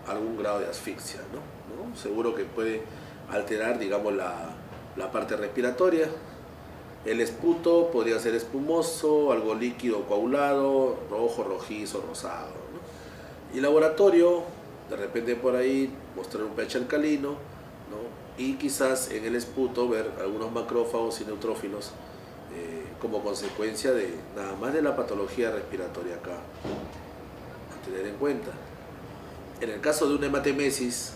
algún grado de asfixia, ¿no? Seguro que puede alterar, digamos, la parte respiratoria. El esputo podría ser espumoso, algo líquido coagulado, rojo, rojizo, rosado, ¿no? Y laboratorio, de repente por ahí mostrar un pH alcalino, ¿no? Y quizás en el esputo ver algunos macrófagos y neutrófilos como consecuencia de nada más de la patología respiratoria acá, a tener en cuenta. En el caso de una hematemesis,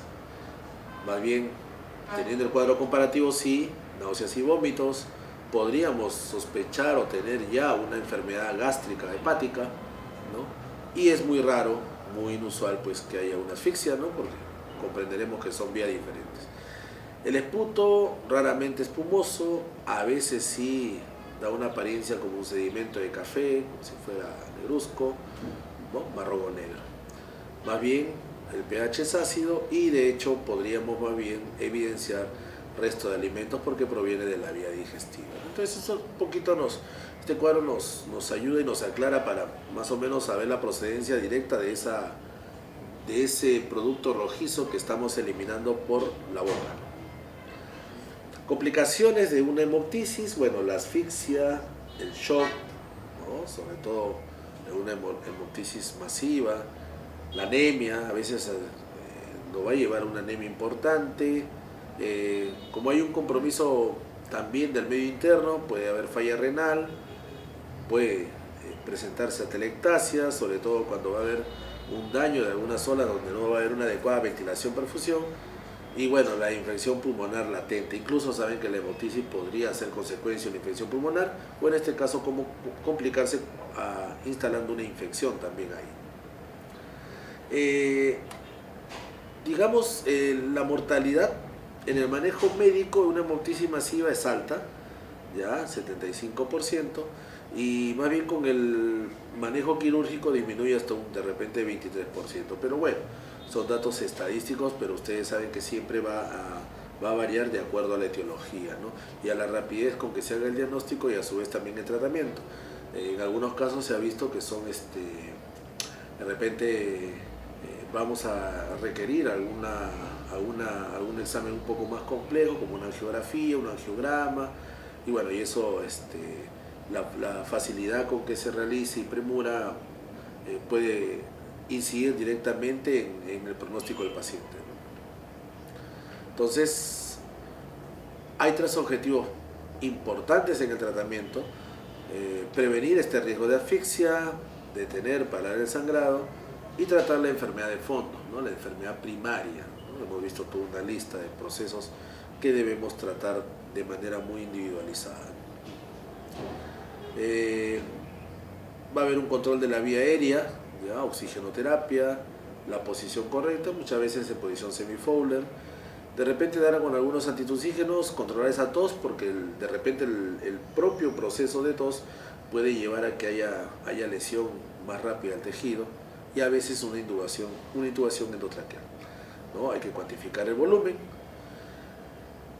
más bien teniendo el cuadro comparativo, sí, náuseas y vómitos, podríamos sospechar o tener ya una enfermedad gástrica hepática, ¿no? Y es muy raro, muy inusual pues que haya una asfixia, ¿no? Porque comprenderemos que son vías diferentes. El esputo raramente espumoso, a veces sí da una apariencia como un sedimento de café, como si fuera negruzco, ¿no? Marrón o negro. Más bien el pH es ácido y de hecho podríamos más bien evidenciar resto de alimentos porque proviene de la vía digestiva. Entonces eso un poquito este cuadro nos ayuda y nos aclara para más o menos saber la procedencia directa de ese producto rojizo que estamos eliminando por la boca. Complicaciones de una hemoptisis, bueno, la asfixia, el shock, ¿no? Sobre todo de una hemoptisis masiva, la anemia, a veces nos va a llevar a una anemia importante. Como hay un compromiso también del medio interno, puede haber falla renal, puede presentarse atelectasia, sobre todo cuando va a haber un daño de alguna zona donde no va a haber una adecuada ventilación-perfusión, y bueno, la infección pulmonar latente. Incluso saben que la hemoptisis podría ser consecuencia de una infección pulmonar, o en este caso como complicarse instalando una infección también ahí. Digamos, la mortalidad en el manejo médico de una hemoptisis masiva es alta, ya 75%, y más bien con el manejo quirúrgico disminuye hasta de repente 23%. Pero bueno, son datos estadísticos, pero ustedes saben que siempre va a variar de acuerdo a la etiología, ¿no? Y a la rapidez con que se haga el diagnóstico y a su vez también el tratamiento. En algunos casos se ha visto que son de repente vamos a requerir algún examen un poco más complejo, como una angiografía, un angiograma, y bueno, y eso, la facilidad con que se realice y premura puede incidir directamente en el pronóstico del paciente, ¿no? Entonces, hay tres objetivos importantes en el tratamiento: prevenir este riesgo de asfixia, detener, parar el sangrado y tratar la enfermedad de fondo, ¿no? La enfermedad primaria, ¿no? Hemos visto toda una lista de procesos que debemos tratar de manera muy individualizada. Va a haber un control de la vía aérea, ¿ya? Oxigenoterapia, la posición correcta, muchas veces en posición semi-Fowler. De repente dar con algunos antitusígenos, controlar esa tos, porque de repente el propio proceso de tos puede llevar a que haya lesión más rápida al tejido, y a veces una intubación endotraqueal, ¿no? Hay que cuantificar el volumen.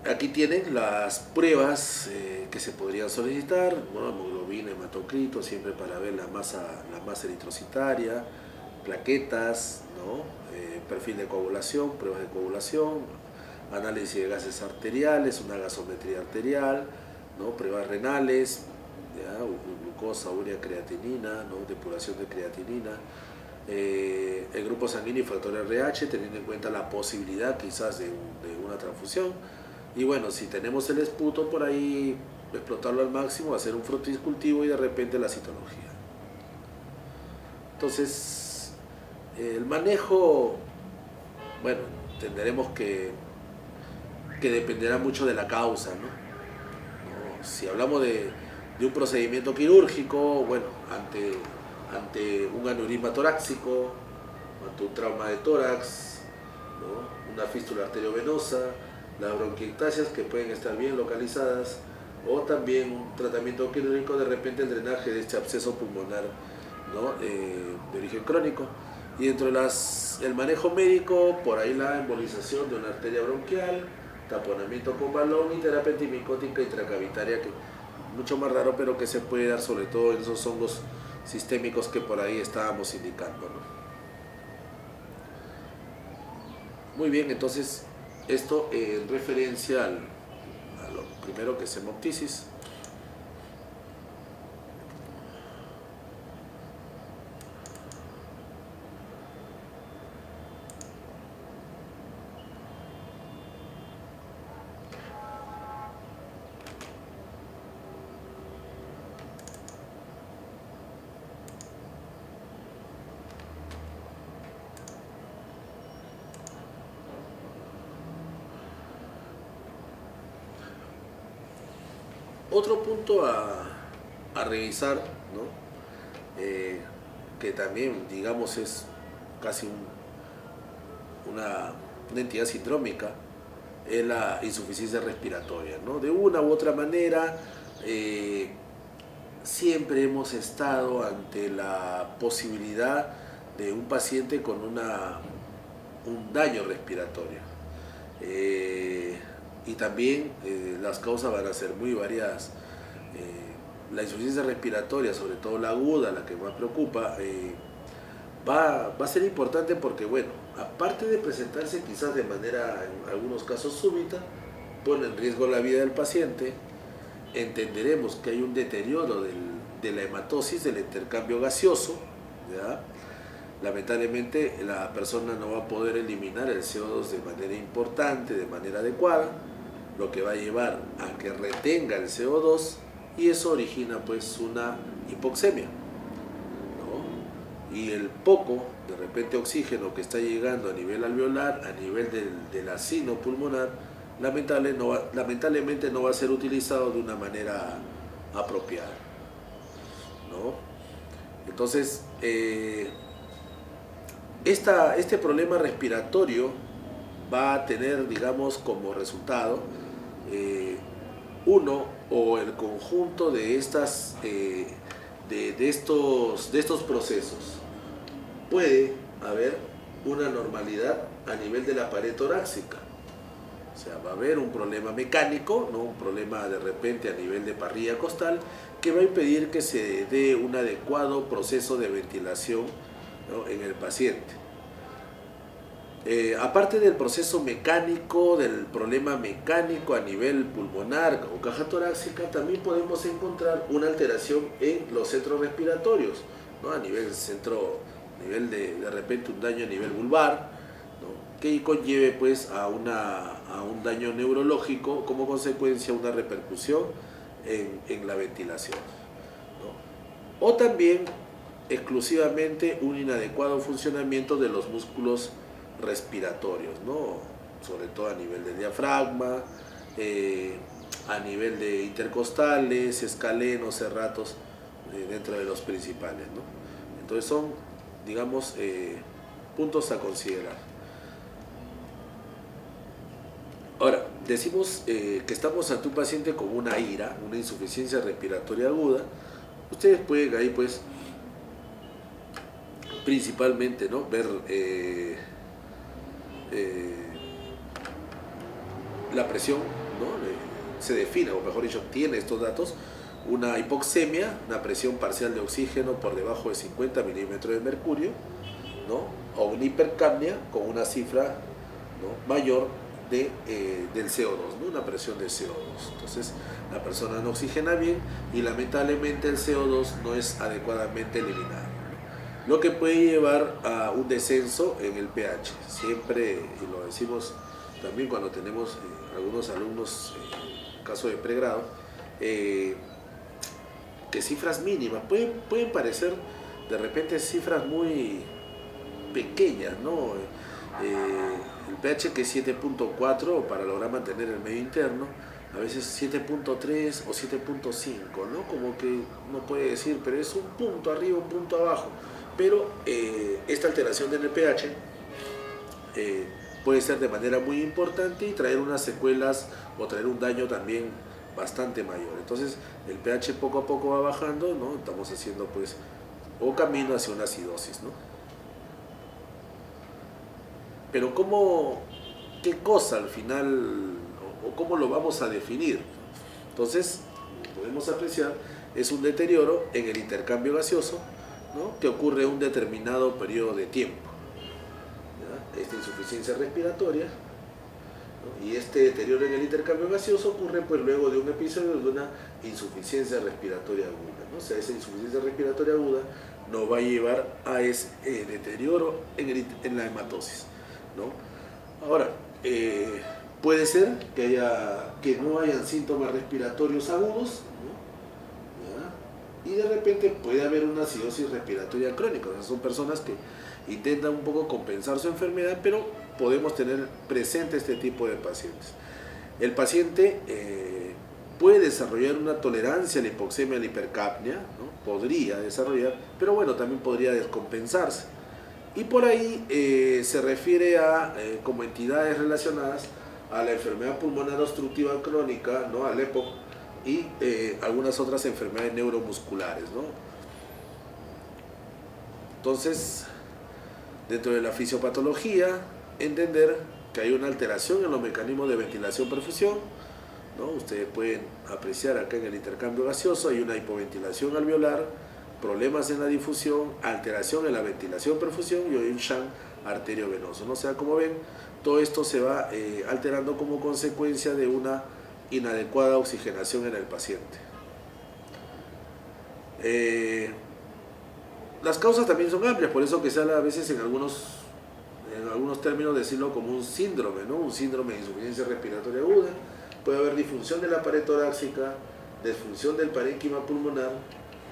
Aquí tienen las pruebas que se podrían solicitar, ¿no? Hemoglobina, hematocrito, siempre para ver la masa eritrocitaria, plaquetas, ¿no? Perfil de coagulación, pruebas de coagulación, análisis de gases arteriales, una gasometría arterial, ¿no? Pruebas renales, ¿ya? Glucosa, urea, creatinina, ¿no? Depuración de creatinina, el grupo sanguíneo y factor RH, teniendo en cuenta la posibilidad quizás de una transfusión. Y bueno, si tenemos el esputo por ahí, explotarlo al máximo, hacer un frotiscultivo y de repente la citología. Entonces, el manejo, bueno, entenderemos que dependerá mucho de la causa, ¿no? Si hablamos de un procedimiento quirúrgico, bueno, ante un aneurisma torácico, ante un trauma de tórax, ¿no? Una fístula arteriovenosa, las bronquiectasias que pueden estar bien localizadas, o también un tratamiento quirúrgico, de repente el drenaje de este absceso pulmonar, ¿no? De origen crónico. Y dentro de el manejo médico, por ahí la embolización de una arteria bronquial, taponamiento con balón y terapia antimicótica intracavitaria, que mucho más raro, pero que se puede dar sobre todo en esos hongos sistémicos que por ahí estábamos indicando, ¿no? Muy bien, entonces esto en referencia a lo primero que es hemoptisis. Otro punto a revisar, ¿no? Que también, digamos, es casi una entidad sindrómica, es la insuficiencia respiratoria, ¿no? De una u otra manera, siempre hemos estado ante la posibilidad de un paciente con un daño respiratorio. Y también las causas van a ser muy variadas. La insuficiencia respiratoria, sobre todo la aguda, la que más preocupa, va a ser importante porque, bueno, aparte de presentarse quizás de manera, en algunos casos súbita, pone en riesgo la vida del paciente, entenderemos que hay un deterioro de la hematosis, del intercambio gaseoso, ¿ya? Lamentablemente la persona no va a poder eliminar el CO2 de manera importante, de manera adecuada, lo que va a llevar a que retenga el CO2 y eso origina pues una hipoxemia, ¿no? Y el poco, de repente, oxígeno que está llegando a nivel alveolar, a nivel del asino pulmonar, lamentablemente no va a ser utilizado de una manera apropiada, ¿no? Entonces, este problema respiratorio va a tener, digamos, como resultado uno o el conjunto de estos procesos. Puede haber una normalidad a nivel de la pared torácica, o sea, va a haber un problema mecánico, ¿no? Un problema de repente a nivel de parrilla costal que va a impedir que se dé un adecuado proceso de ventilación, ¿no? En el paciente. Aparte del proceso mecánico, del problema mecánico a nivel pulmonar o caja torácica, también podemos encontrar una alteración en los centros respiratorios, ¿no? A nivel de repente un daño a nivel vulvar, ¿no? Que conlleve pues a un daño neurológico, como consecuencia una repercusión en la ventilación, ¿no? O también exclusivamente un inadecuado funcionamiento de los músculos respiratorios, ¿no? Sobre todo a nivel del diafragma, a nivel de intercostales, escalenos, serratos, dentro de los principales, ¿no? Entonces son, digamos, puntos a considerar. Ahora, decimos que estamos ante un paciente con una IRA, una insuficiencia respiratoria aguda. Ustedes pueden ahí pues principalmente, ¿no? Ver la presión, ¿no? Se define, o mejor dicho, tiene estos datos, una hipoxemia, una presión parcial de oxígeno por debajo de 50 milímetros de mercurio, ¿no? O una hipercapnia con una cifra, ¿no?, mayor del CO2, ¿no?, una presión de CO2. Entonces la persona no oxigena bien y lamentablemente el CO2 no es adecuadamente eliminado, lo que puede llevar a un descenso en el pH. Siempre, y lo decimos también cuando tenemos algunos alumnos, caso de pregrado, que cifras mínimas pueden parecer de repente cifras muy pequeñas, ¿no? El pH, que es 7.4 para lograr mantener el medio interno, a veces 7.3 o 7.5, ¿no? Como que uno puede decir, pero es un punto arriba, un punto abajo. Pero esta alteración del pH puede ser de manera muy importante y traer unas secuelas o traer un daño también bastante mayor. Entonces el pH poco a poco va bajando, ¿no? Estamos haciendo pues o camino hacia una acidosis, ¿no? Pero ¿qué cosa al final o cómo lo vamos a definir? Entonces podemos apreciar, es un deterioro en el intercambio gaseoso, ¿no?, que ocurre un determinado periodo de tiempo, ¿ya? Esta insuficiencia respiratoria, ¿no?, y este deterioro en el intercambio gaseoso ocurre pues luego de un episodio de una insuficiencia respiratoria aguda, ¿no? O sea, esa insuficiencia respiratoria aguda nos va a llevar a ese deterioro en la hematosis, ¿no? Ahora, puede ser que no hayan síntomas respiratorios agudos, ¿no?, y de repente puede haber una acidosis respiratoria crónica. O sea, son personas que intentan un poco compensar su enfermedad, pero podemos tener presente este tipo de pacientes. El paciente puede desarrollar una tolerancia a la hipoxemia, a la hipercapnia, ¿no? Podría desarrollar, pero bueno, también podría descompensarse. Y por ahí se refiere a como entidades relacionadas a la enfermedad pulmonar obstructiva crónica, ¿no?, al EPOC, y algunas otras enfermedades neuromusculares, ¿no? Entonces, dentro de la fisiopatología, entender que hay una alteración en los mecanismos de ventilación-perfusión, ¿no? Ustedes pueden apreciar acá en el intercambio gaseoso, hay una hipoventilación alveolar, problemas en la difusión, alteración en la ventilación-perfusión y hay un shunt arteriovenoso, ¿no? O sea, como ven, todo esto se va alterando como consecuencia de una inadecuada oxigenación en el paciente. Las causas también son amplias, por eso que se habla a veces en algunos términos decirlo como un síndrome, ¿no? Un síndrome de insuficiencia respiratoria aguda. Puede haber disfunción de la pared torácica, disfunción del parénquima pulmonar,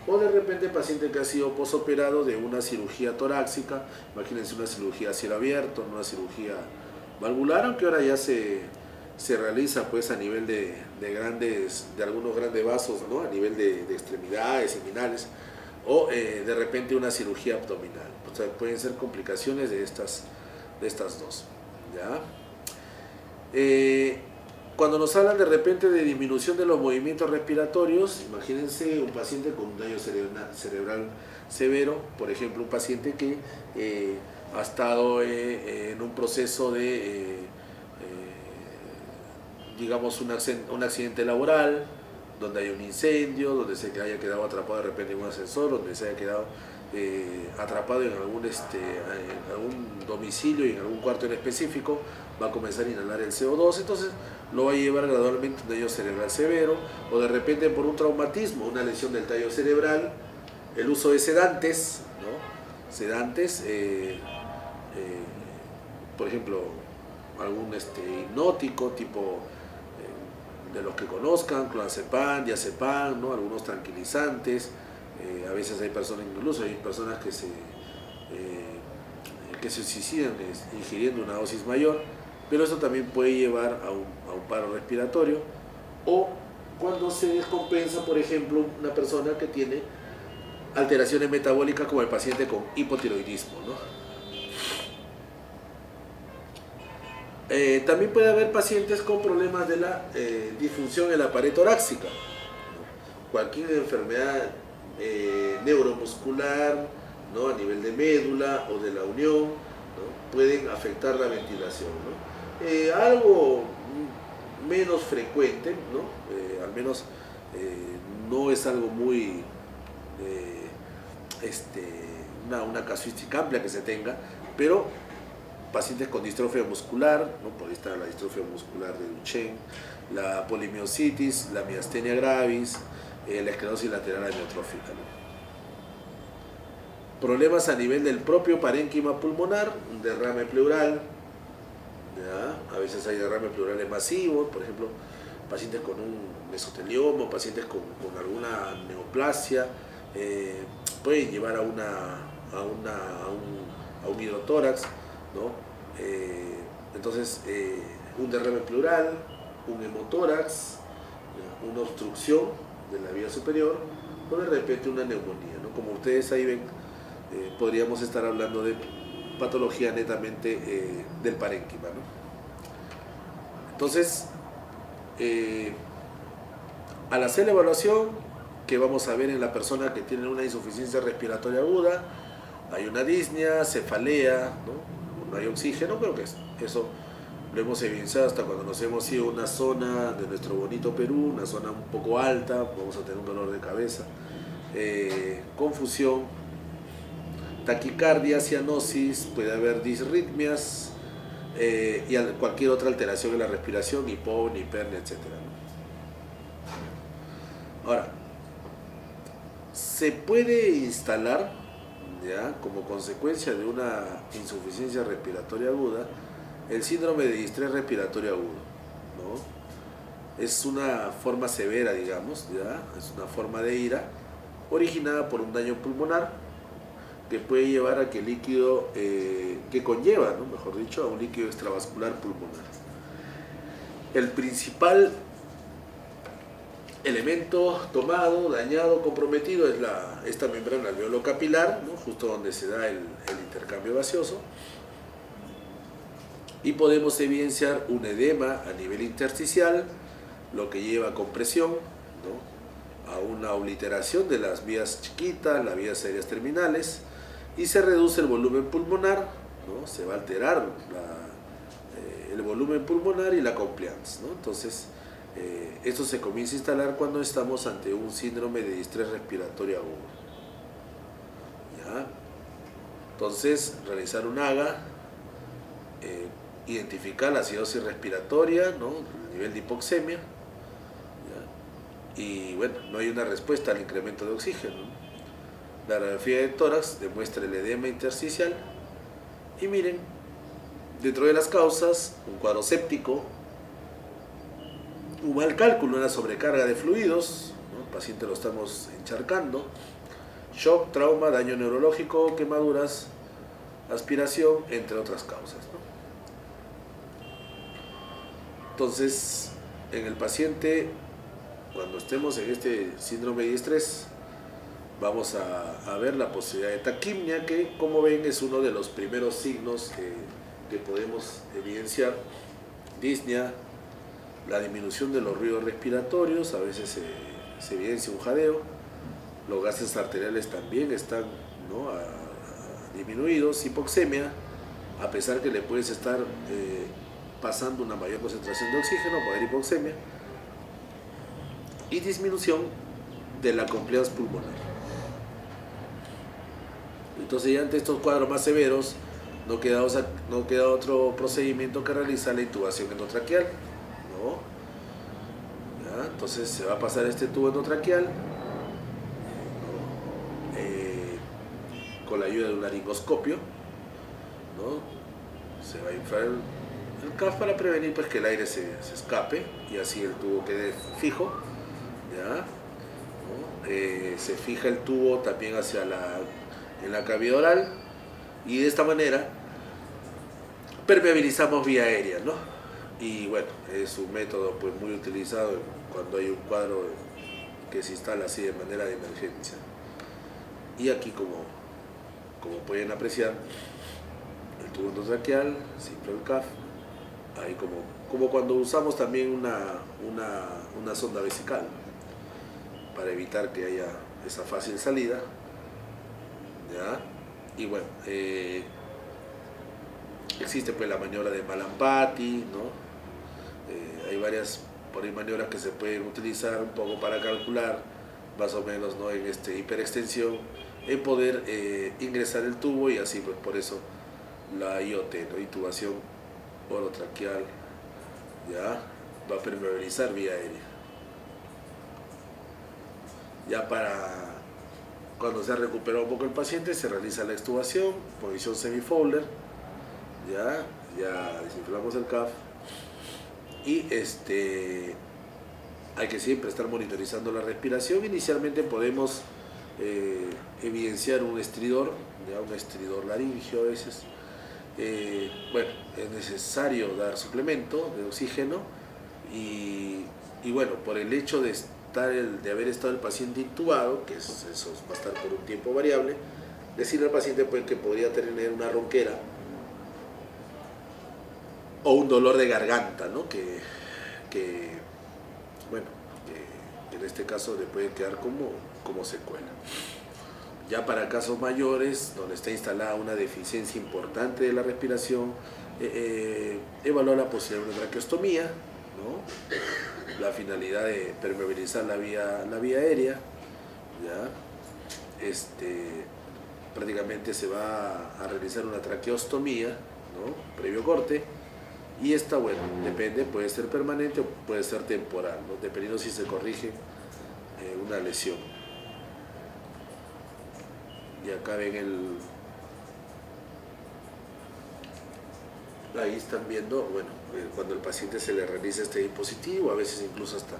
o de repente paciente que ha sido posoperado de una cirugía torácica, imagínense una cirugía a cielo abierto, una cirugía valvular, aunque ahora ya se realiza pues a nivel de algunos grandes vasos, ¿no?, a nivel de extremidades, seminales, o de repente una cirugía abdominal. O sea, pueden ser complicaciones de estas dos, ¿ya? Cuando nos hablan de repente de disminución de los movimientos respiratorios, imagínense un paciente con un daño cerebral severo, por ejemplo, un paciente que ha estado en un proceso de, digamos, un accidente laboral, donde hay un incendio, donde se haya quedado atrapado de repente en un ascensor, donde se haya quedado atrapado en algún domicilio y en algún cuarto en específico, va a comenzar a inhalar el CO2, entonces lo va a llevar gradualmente a un daño cerebral severo, o de repente por un traumatismo, una lesión del tallo cerebral, el uso de sedantes, ¿no? Sedantes, por ejemplo, algún hipnótico tipo de los que conozcan, clonazepam, diazepam, ¿no?, algunos tranquilizantes. A veces hay personas que se suicidan ingiriendo una dosis mayor, pero eso también puede llevar a un paro respiratorio, o cuando se descompensa, por ejemplo, una persona que tiene alteraciones metabólicas como el paciente con hipotiroidismo, ¿no? También puede haber pacientes con problemas de la disfunción en la pared torácica, ¿no? Cualquier enfermedad neuromuscular, ¿no? A nivel de médula o de la unión, ¿no? Pueden afectar la ventilación, ¿no? Algo menos frecuente, ¿no? Al menos no es algo muy una casuística amplia que se tenga, pero pacientes con distrofia muscular, ¿no? Por ahí está la distrofia muscular de Duchenne, la polimiositis, la miastenia gravis, la esclerosis lateral amiotrófica, ¿no? Problemas a nivel del propio parénquima pulmonar, un derrame pleural, ¿ya? A veces hay derrames pleurales masivos, por ejemplo, pacientes con un mesotelioma, pacientes con alguna neoplasia, pueden llevar a un hidrotórax, ¿no? Entonces, un derrame pleural, un hemotórax, una obstrucción de la vía superior, o de repente una neumonía, ¿no? Como ustedes ahí ven, podríamos estar hablando de patología netamente del parénquima, ¿no? Entonces, al hacer la evaluación, que vamos a ver en la persona que tiene una insuficiencia respiratoria aguda, hay una disnea, cefalea, ¿no? No hay oxígeno, pero que eso lo hemos evidenciado hasta cuando nos hemos ido a una zona de nuestro bonito Perú, una zona un poco alta, vamos a tener un dolor de cabeza, confusión, taquicardia, cianosis, puede haber disritmias y cualquier otra alteración en la respiración, hipopnea, hipernia, etc., ¿no? Ahora, se puede instalar, ¿ya?, como consecuencia de una insuficiencia respiratoria aguda, el síndrome de distrés respiratorio agudo, ¿no? Es una forma severa, digamos, ¿ya? Es una forma de ira originada por un daño pulmonar que puede llevar a que el líquido, que conlleva, ¿no?, mejor dicho, a un líquido extravascular pulmonar. El principal elemento tomado, dañado, comprometido es esta membrana alveolo-capilar, ¿no?, justo donde se da el intercambio gaseoso, y podemos evidenciar un edema a nivel intersticial, lo que lleva a compresión, ¿no?, a una obliteración de las vías chiquitas, las vías aéreas terminales, y se reduce el volumen pulmonar, ¿no? Se va a alterar el volumen pulmonar y la compliance, ¿no? Entonces, esto se comienza a instalar cuando estamos ante un síndrome de distrés respiratorio agudo, ¿ya? Entonces, realizar un AGA, identificar la acidosis respiratoria, ¿no?, el nivel de hipoxemia, ¿ya? Y bueno, no hay una respuesta al incremento de oxígeno, ¿no? La radiografía de tórax demuestra el edema intersticial y miren, dentro de las causas, un cuadro séptico, un mal cálculo, una sobrecarga de fluidos, ¿no?, el paciente lo estamos encharcando, shock, trauma, daño neurológico, quemaduras, aspiración, entre otras causas, ¿no? Entonces, en el paciente, cuando estemos en este síndrome de distrés, vamos a ver la posibilidad de taquimia, que, como ven, es uno de los primeros signos que podemos evidenciar. Disnea, la disminución de los ruidos respiratorios, a veces se evidencia un jadeo, los gases arteriales también están, ¿no?, disminuidos, hipoxemia, a pesar que le puedes estar pasando una mayor concentración de oxígeno, puede haber hipoxemia, y disminución de la compliance pulmonar. Entonces, ya ante estos cuadros más severos, no queda otro procedimiento que realizar la intubación endotraqueal, ¿no? ¿Ya? Entonces se va a pasar este tubo endotraqueal, ¿no?, con la ayuda de un laringoscopio, ¿no? Se va a inflar el CAF para prevenir, pues, que el aire se escape y así el tubo quede fijo, ¿ya? ¿No? Se fija el tubo también en la cavidad oral, y de esta manera permeabilizamos vía aérea, ¿no? Y bueno, es un método, pues, muy utilizado cuando hay un cuadro que se instala así de manera de emergencia. Y aquí, como pueden apreciar, el tubo endotraqueal, simple el CAF, ahí como cuando usamos también una sonda vesical, para evitar que haya esa fácil salida, ¿ya? y bueno, existe pues la maniobra de Malampati, ¿no? Hay varias por ahí maniobras que se pueden utilizar un poco para calcular más o menos, ¿no? En hiperextensión, en poder ingresar el tubo, y así pues por eso la IOT, ¿no? Intubación orotraqueal, ya va a permeabilizar vía aérea. Ya para cuando se ha recuperado un poco el paciente, se realiza la extubación, posición semifolder, ya desinflamos el CAF, y hay que siempre estar monitorizando la respiración. Inicialmente podemos evidenciar un estridor, un estridor laringio a veces. Bueno, es necesario dar suplemento de oxígeno, y bueno, por el hecho de haber estado el paciente intubado, que eso va a estar por un tiempo variable, decirle al paciente pues, que podría tener una ronquera o un dolor de garganta, ¿no? Bueno, que en este caso le puede quedar como secuela. Ya para casos mayores, donde está instalada una deficiencia importante de la respiración, evaluar la posibilidad de una traqueostomía, ¿no? La finalidad de permeabilizar la vía aérea, ¿ya? Prácticamente se va a realizar una traqueostomía, ¿no? Previo corte, y esta, bueno, depende, puede ser permanente o puede ser temporal, ¿no? Dependiendo si se corrige una lesión. Y acá ven ahí están viendo, bueno, cuando el paciente se le realiza este dispositivo, a veces incluso hasta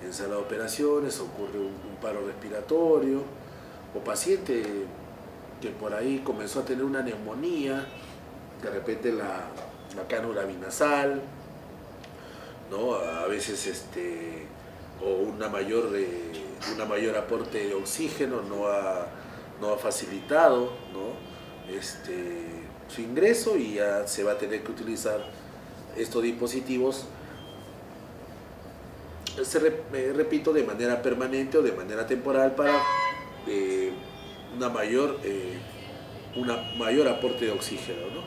en sala de operaciones ocurre un paro respiratorio, o paciente que por ahí comenzó a tener una neumonía, de repente la cánula binasal, ¿no? A veces o una mayor aporte de oxígeno no ha facilitado, ¿no? Su ingreso, y ya se va a tener que utilizar estos dispositivos, repito, de manera permanente o de manera temporal para una mayor aporte de oxígeno, ¿no?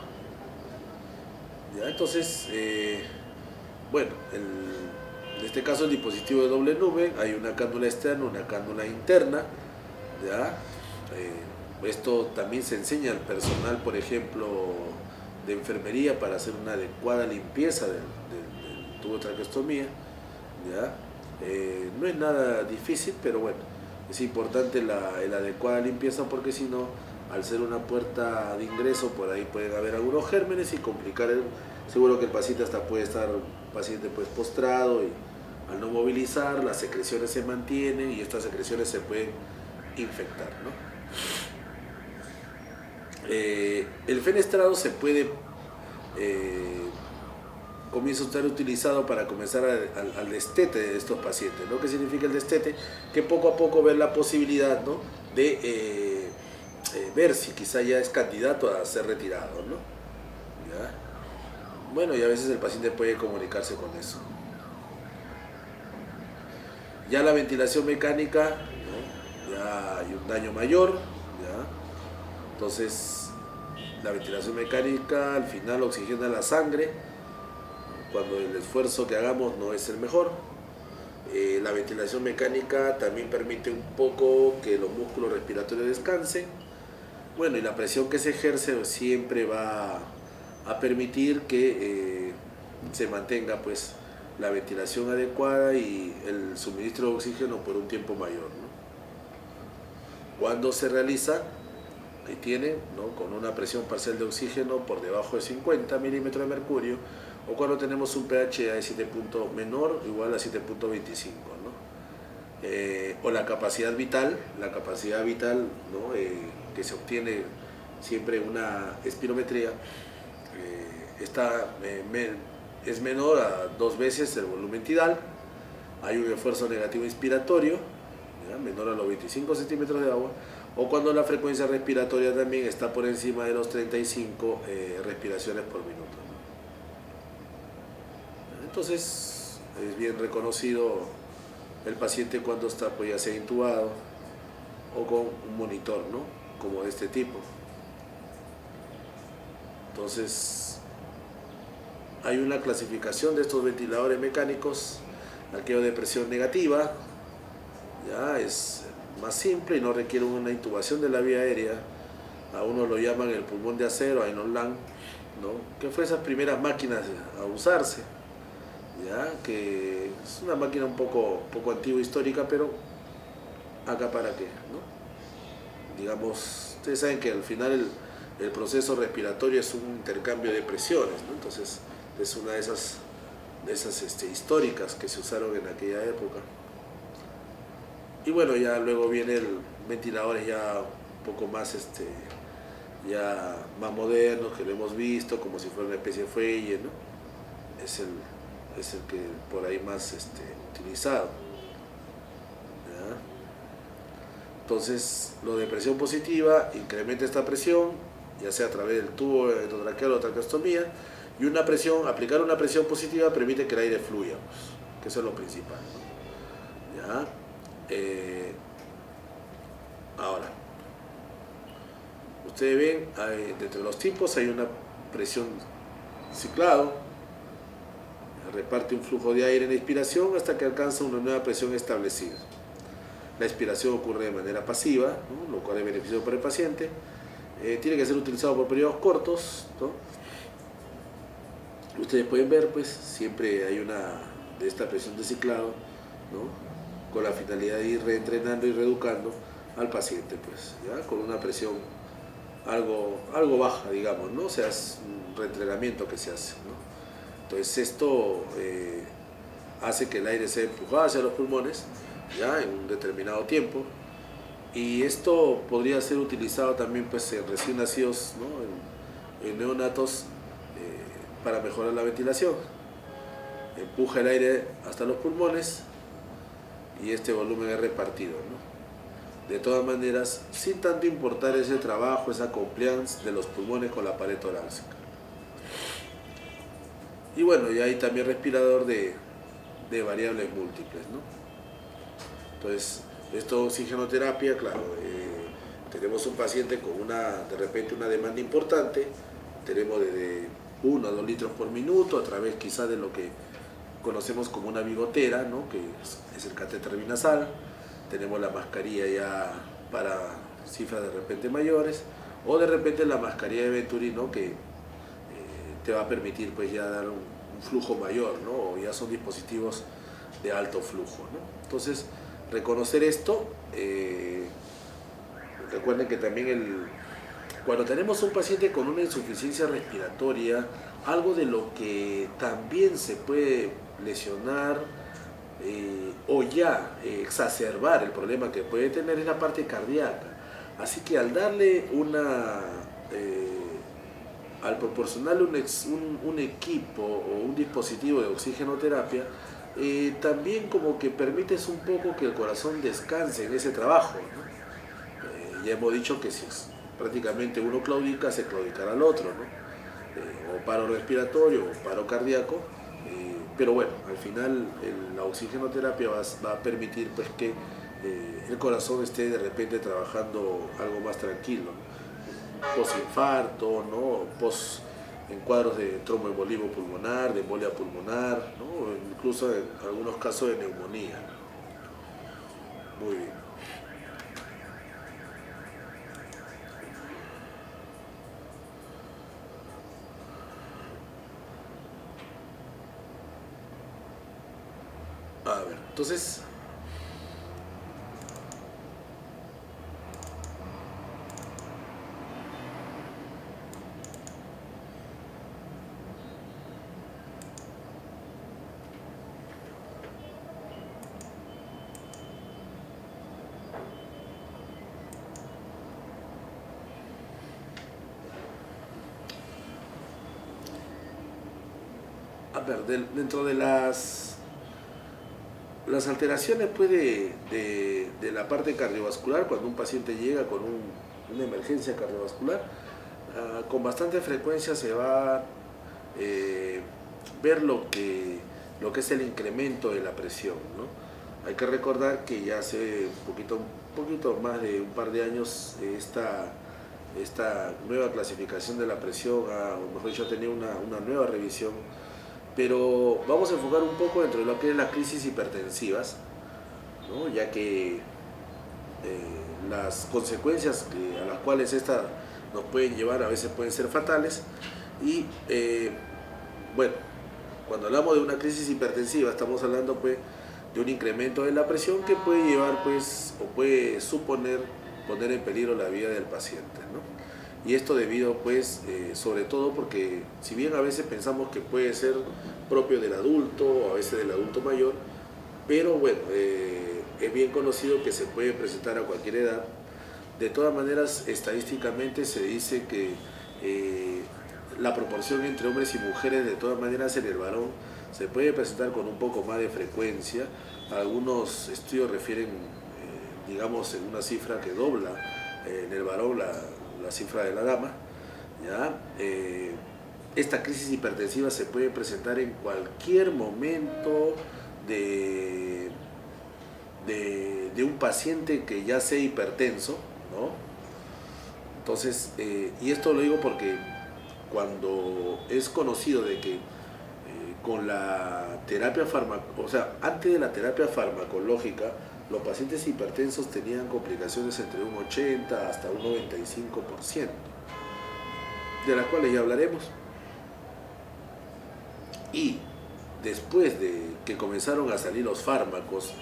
¿Ya? Entonces, bueno, en este caso el dispositivo de doble nube, hay una cánula externa, una cánula interna, ¿ya? Esto también se enseña al personal, por ejemplo, de enfermería, para hacer una adecuada limpieza del tubo de traqueostomía, ¿ya? No es nada difícil, pero bueno, es importante la adecuada limpieza, porque si no, al ser una puerta de ingreso, por ahí pueden haber algunos gérmenes y complicar seguro que el paciente hasta puede estar pues postrado, y al no movilizar, las secreciones se mantienen y estas secreciones se pueden infectar, ¿no? El fenestrado se puede comienza a estar utilizado para comenzar al destete de estos pacientes, ¿no? ¿Qué significa el destete? Que poco a poco ver la posibilidad, ¿no? De ver si quizá ya es candidato a ser retirado, ¿no? ¿Ya? Bueno, y a veces el paciente puede comunicarse con eso. Ya la ventilación mecánica, ¿no? Ya hay un daño mayor, ¿ya? Entonces, la ventilación mecánica al final oxigena la sangre cuando el esfuerzo que hagamos no es el mejor. La ventilación mecánica también permite un poco que los músculos respiratorios descansen. Bueno, y la presión que se ejerce siempre va a permitir que se mantenga pues la ventilación adecuada y el suministro de oxígeno por un tiempo mayor, ¿no? Cuando se realiza, ahí tienen, ¿no? Con una presión parcial de oxígeno por debajo de 50 milímetros de mercurio, o cuando tenemos un pH de 7 menor o igual a 7.25, ¿no? O la capacidad vital, ¿no? Que se obtiene siempre una espirometría, es menor a 2 veces el volumen tidal. Hay un esfuerzo negativo inspiratorio, ¿ya? Menor a los 25 centímetros de agua, o cuando la frecuencia respiratoria también está por encima de los 35 respiraciones por minuto, ¿no? Entonces es bien reconocido el paciente cuando está pues ya sea intubado o con un monitor, ¿no? Como de este tipo. Entonces, hay una clasificación de estos ventiladores mecánicos, aquello de presión negativa, ya es más simple y no requiere una intubación de la vía aérea. A uno lo llaman el pulmón de acero, Ainonlan, ¿no? Que fue esas primeras máquinas a usarse, ya que es una máquina un poco antigua, histórica, pero acá para qué, ¿no? Digamos, ustedes saben que al final el proceso respiratorio es un intercambio de presiones, ¿no? Entonces es una de esas históricas que se usaron en aquella época. Y bueno, ya luego vienen ventiladores ya un poco más ya más modernos, que lo hemos visto como si fuera una especie de fuelle, ¿no? Es el que por ahí más utilizado, ¿ya? Entonces, lo de presión positiva incrementa esta presión, ya sea a través del tubo endotraqueal o traqueostomía, y aplicar una presión positiva permite que el aire fluya, pues, que eso es lo principal, ¿no? ¿Ya? Ahora, ustedes ven, dentro de los tipos hay una presión ciclado, reparte un flujo de aire en la inspiración hasta que alcanza una nueva presión establecida. La expiración ocurre de manera pasiva, ¿no? Lo cual es beneficioso para el paciente. Tiene que ser utilizado por periodos cortos, ¿no? Ustedes pueden ver, pues, siempre hay una de esta presión de ciclado, ¿no? Con la finalidad de ir reentrenando y reeducando al paciente, pues, ¿ya? Con una presión algo baja, digamos, ¿no? O sea, es un reentrenamiento que se hace, ¿no? Entonces esto hace que el aire sea empujado hacia los pulmones, ya en un determinado tiempo, y esto podría ser utilizado también, pues, en recién nacidos, ¿no? en neonatos, para mejorar la ventilación. Empuja el aire hasta los pulmones y este volumen es repartido, ¿no? De todas maneras, sin tanto importar ese trabajo, esa compliance de los pulmones con la pared torácica. Y bueno, y hay también respirador de variables múltiples, ¿no? Entonces, esto oxigenoterapia, claro, tenemos un paciente con de repente una demanda importante, tenemos desde 1 a 2 litros por minuto a través quizás de lo que conocemos como una bigotera, ¿no? Que es el catéter binasal. Tenemos la mascarilla ya para cifras de repente mayores, o de repente la mascarilla de Venturi, ¿no? Que te va a permitir, pues, ya dar un flujo mayor, ¿no? O ya son dispositivos de alto flujo, ¿no? Entonces, reconocer esto, recuerden que también cuando tenemos un paciente con una insuficiencia respiratoria, algo de lo que también se puede lesionar o ya exacerbar el problema que puede tener es la parte cardíaca. Así que al darle al proporcionarle un equipo o un dispositivo de oxigenoterapia, también como que permites un poco que el corazón descanse en ese trabajo, ¿no? Ya hemos dicho que si prácticamente uno claudica, se claudicará al otro, ¿no? O paro respiratorio o paro cardíaco, pero bueno, al final la oxigenoterapia va a permitir, pues, que el corazón esté de repente trabajando algo más tranquilo, ¿no? Posinfarto, ¿no? En cuadros de tromboembolismo pulmonar, de embolia pulmonar, ¿no? Incluso en algunos casos de neumonía, ¿no? Muy bien. A ver, entonces, a ver, dentro de las alteraciones, pues, de la parte cardiovascular, cuando un paciente llega con una emergencia cardiovascular, con bastante frecuencia se va a ver lo que es el incremento de la presión, ¿no? Hay que recordar que ya hace un poquito más de un par de años esta nueva clasificación de la presión, o mejor dicho, ha tenido una nueva revisión, pero vamos a enfocar un poco dentro de lo que es las crisis hipertensivas, ¿no? Ya que las consecuencias a las cuales esta nos pueden llevar a veces pueden ser fatales y bueno, cuando hablamos de una crisis hipertensiva estamos hablando pues de un incremento de la presión que puede llevar pues o puede suponer poner en peligro la vida del paciente, ¿no? Y esto debido pues sobre todo porque si bien a veces pensamos que puede ser propio del adulto o a veces del adulto mayor, pero bueno, es bien conocido que se puede presentar a cualquier edad. De todas maneras, estadísticamente se dice que la proporción entre hombres y mujeres, de todas maneras, en el varón se puede presentar con un poco más de frecuencia. Algunos estudios refieren, digamos, en una cifra que dobla en el varón la cifra de la dama. ¿Ya? Esta crisis hipertensiva se puede presentar en cualquier momento de un paciente que ya sea hipertenso, ¿no? Entonces, y esto lo digo porque cuando es conocido de que con la terapia o sea, antes de la terapia farmacológica, los pacientes hipertensos tenían complicaciones entre un 80 hasta un 95%, de las cuales ya hablaremos. Y después de que comenzaron a salir los fármacos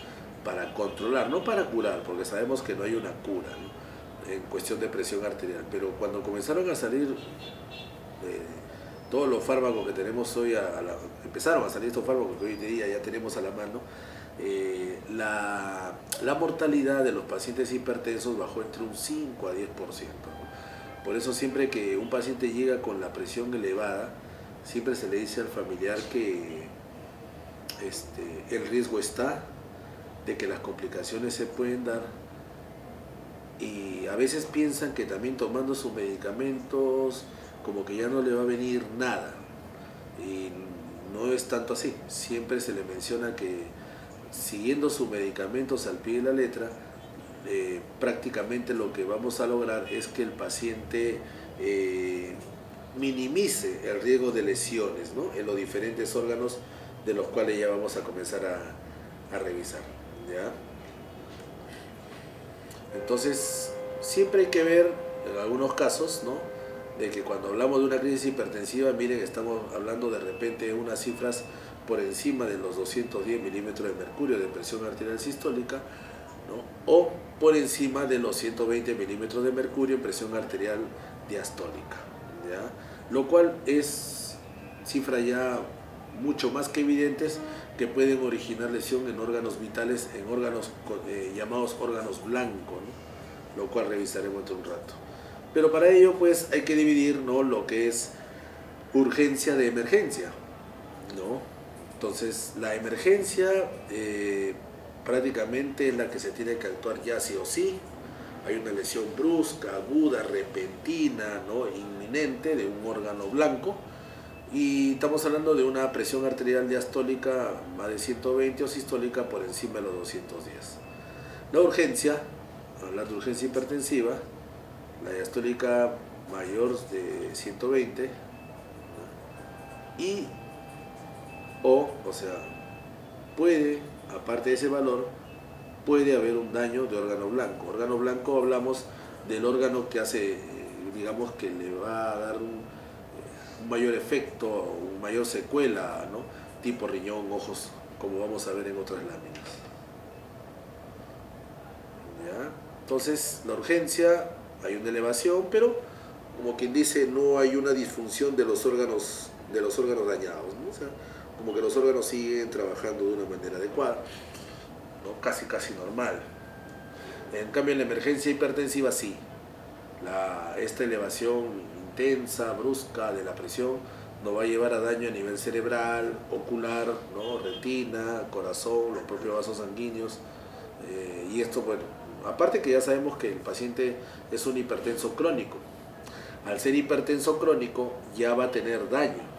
para controlar, no para curar, porque sabemos que no hay una cura, ¿no?, en cuestión de presión arterial, pero cuando comenzaron a salir todos los fármacos que tenemos hoy, empezaron a salir estos fármacos que hoy en día ya tenemos a la mano, la mortalidad de los pacientes hipertensos bajó entre un 5 a 10%, ¿no? Por eso siempre que un paciente llega con la presión elevada, siempre se le dice al familiar que el riesgo está de que las complicaciones se pueden dar, y a veces piensan que también tomando sus medicamentos como que ya no le va a venir nada, y no es tanto así. Siempre se le menciona que siguiendo sus medicamentos al pie de la letra, prácticamente lo que vamos a lograr es que el paciente minimice el riesgo de lesiones, ¿no?, en los diferentes órganos de los cuales ya vamos a comenzar a revisar, ¿ya? Entonces, siempre hay que ver, en algunos casos, ¿no?, de que cuando hablamos de una crisis hipertensiva, miren, estamos hablando de repente de unas cifras por encima de los 210 milímetros de mercurio de presión arterial sistólica, ¿no?, o por encima de los 120 milímetros de mercurio en presión arterial diastólica, ¿ya? Lo cual es cifra ya mucho más que evidentes que pueden originar lesión en órganos vitales, en órganos llamados órganos blancos, ¿no?, lo cual revisaremos dentro de un rato. Pero para ello pues hay que dividir, ¿no?, lo que es urgencia de emergencia, ¿no? Entonces la emergencia prácticamente es la que se tiene que actuar ya sí o sí. Hay una lesión brusca, aguda, repentina, ¿no?, inminente de un órgano blanco, y estamos hablando de una presión arterial diastólica más de 120 o sistólica por encima de los 210. La urgencia, hablando de urgencia hipertensiva, la diastólica mayor de 120 y o sea, puede, aparte de ese valor, puede haber un daño de órgano blanco. Órgano blanco hablamos del órgano que hace, digamos, que le va a dar un mayor efecto, un mayor secuela, ¿no?, tipo riñón, ojos, como vamos a ver en otras láminas, ¿ya? Entonces, la urgencia, hay una elevación, pero como quien dice, no hay una disfunción de los órganos dañados, ¿no? O sea, como que los órganos siguen trabajando de una manera adecuada, ¿no?, casi normal. En cambio, en la emergencia hipertensiva sí, esta elevación intensa, brusca de la presión nos va a llevar a daño a nivel cerebral, ocular, ¿no?, retina, corazón, los propios vasos sanguíneos, y esto, bueno, aparte que ya sabemos que el paciente es un hipertenso crónico. Al ser hipertenso crónico ya va a tener daño.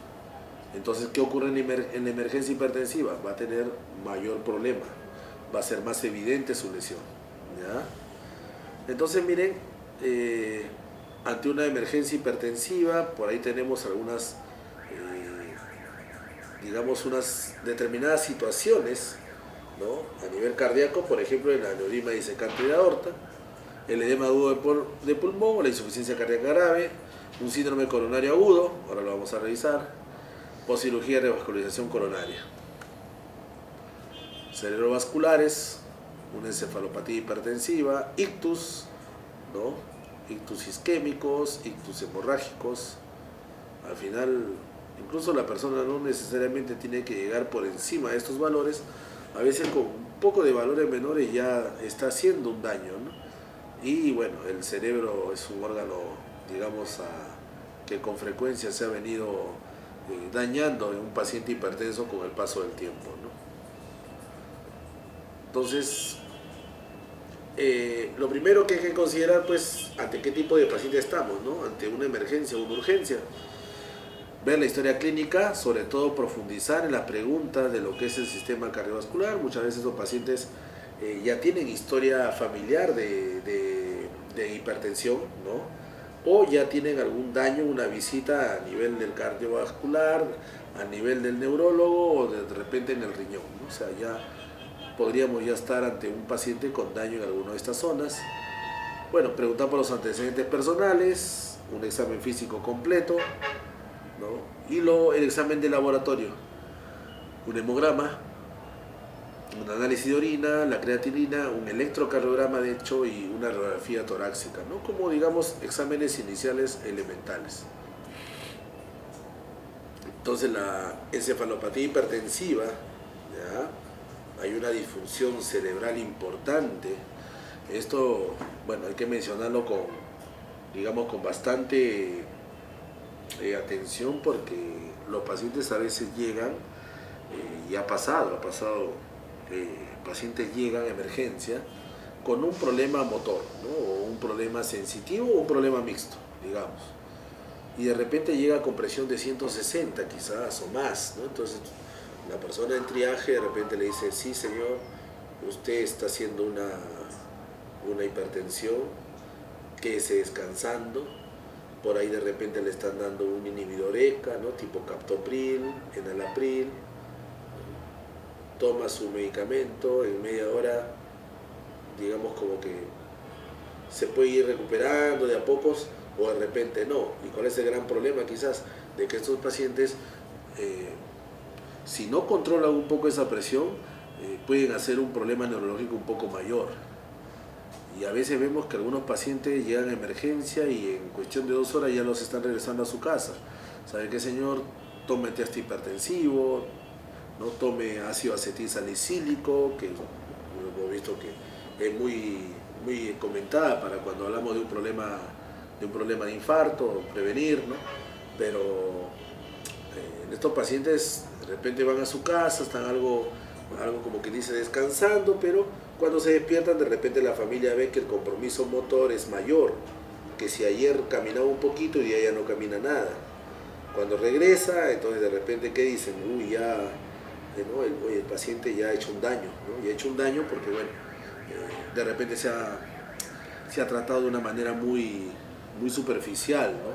Entonces, ¿qué ocurre en la emergencia hipertensiva? Va a tener mayor problema, va a ser más evidente su lesión, ¿ya? Entonces, miren, ante una emergencia hipertensiva, por ahí tenemos algunas, digamos, unas determinadas situaciones, ¿no? A nivel cardíaco, por ejemplo, el aneurisma disecante de aorta, el edema agudo de pulmón, la insuficiencia cardíaca grave, un síndrome coronario agudo, ahora lo vamos a revisar, poscirugía de revascularización coronaria. Cerebrovasculares, una encefalopatía hipertensiva, ictus, ¿no? Ictus isquémicos, ictus hemorrágicos. Al final, incluso la persona no necesariamente tiene que llegar por encima de estos valores, a veces con un poco de valores menores ya está haciendo un daño, ¿no? Y bueno, el cerebro es un órgano, digamos, que con frecuencia se ha venido dañando en un paciente hipertenso con el paso del tiempo, ¿no? Entonces, lo primero que hay que considerar, pues, ante qué tipo de paciente estamos, ¿no? Ante una emergencia o una urgencia. Ver la historia clínica, sobre todo profundizar en la pregunta de lo que es el sistema cardiovascular. Muchas veces los pacientes ya tienen historia familiar de hipertensión, ¿no? O ya tienen algún daño, una visita a nivel del cardiovascular, a nivel del neurólogo o de repente en el riñón, ¿no? O sea, ya podríamos ya estar ante un paciente con daño en alguna de estas zonas. Bueno, preguntar por los antecedentes personales, un examen físico completo, ¿no? Y el examen de laboratorio, un hemograma, un análisis de orina, la creatinina, un electrocardiograma de hecho y una radiografía torácica, ¿no? Como digamos exámenes iniciales elementales. Entonces la encefalopatía hipertensiva, ¿ya? Hay una disfunción cerebral importante. Esto, bueno, hay que mencionarlo digamos, con bastante atención porque los pacientes a veces llegan, y ha pasado, pacientes llegan a emergencia con un problema motor, ¿no? O un problema sensitivo o un problema mixto, digamos. Y de repente llega con presión de 160 quizás o más, ¿no? Entonces la persona en triaje de repente le dice, sí señor, usted está haciendo una hipertensión, quédese descansando. Por ahí de repente le están dando un inhibidor ECA, ¿no? Tipo captopril, enalapril, toma su medicamento, en media hora, digamos como que se puede ir recuperando de a pocos o de repente no. ¿Y cuál es el gran problema quizás? De que estos pacientes, si no controlan un poco esa presión, pueden hacer un problema neurológico un poco mayor. Y a veces vemos que algunos pacientes llegan a emergencia y en cuestión de 2 horas ya los están regresando a su casa. ¿Sabe qué, señor? Tome test hipertensivo, no tome ácido acetil salicílico, que hemos visto que es muy comentada para cuando hablamos de un problema de infarto, prevenir, ¿no? Pero en estos pacientes de repente van a su casa, están algo como que dice descansando, pero cuando se despiertan de repente la familia ve que el compromiso motor es mayor, que si ayer caminaba un poquito y ya no camina nada. Cuando regresa, entonces de repente ¿qué dicen? Uy, ya, ¿no? el paciente ya ha hecho un daño, ¿no? Y ha hecho un daño porque bueno, de repente se ha tratado de una manera muy superficial, ¿no?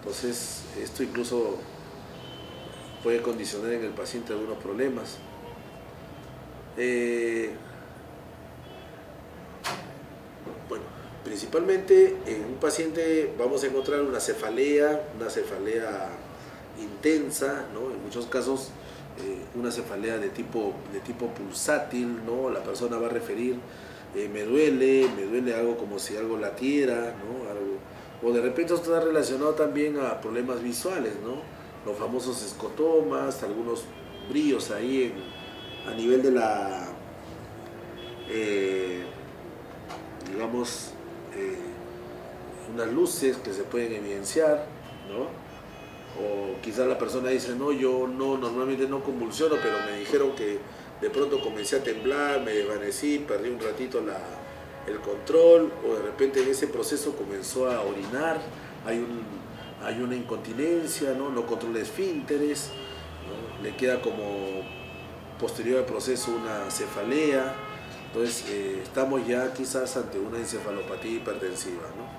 Entonces esto incluso puede condicionar en el paciente algunos problemas. Bueno, principalmente en un paciente vamos a encontrar una cefalea intensa, ¿no? En muchos casos una cefalea de tipo pulsátil, ¿no? La persona va a referir, me duele algo como si algo latiera, ¿no? O de repente esto está relacionado también a problemas visuales, ¿no? Los famosos escotomas, algunos brillos ahí a nivel de la, digamos, unas luces que se pueden evidenciar, ¿no? O quizás la persona dice, no, yo normalmente no convulsiono, pero me dijeron que de pronto comencé a temblar, me desvanecí, perdí un ratito el control, o de repente en ese proceso comenzó a orinar, hay una incontinencia, no controla esfínteres, ¿no? Le queda como posterior al proceso una cefalea. Entonces estamos ya quizás ante una encefalopatía hipertensiva, ¿no?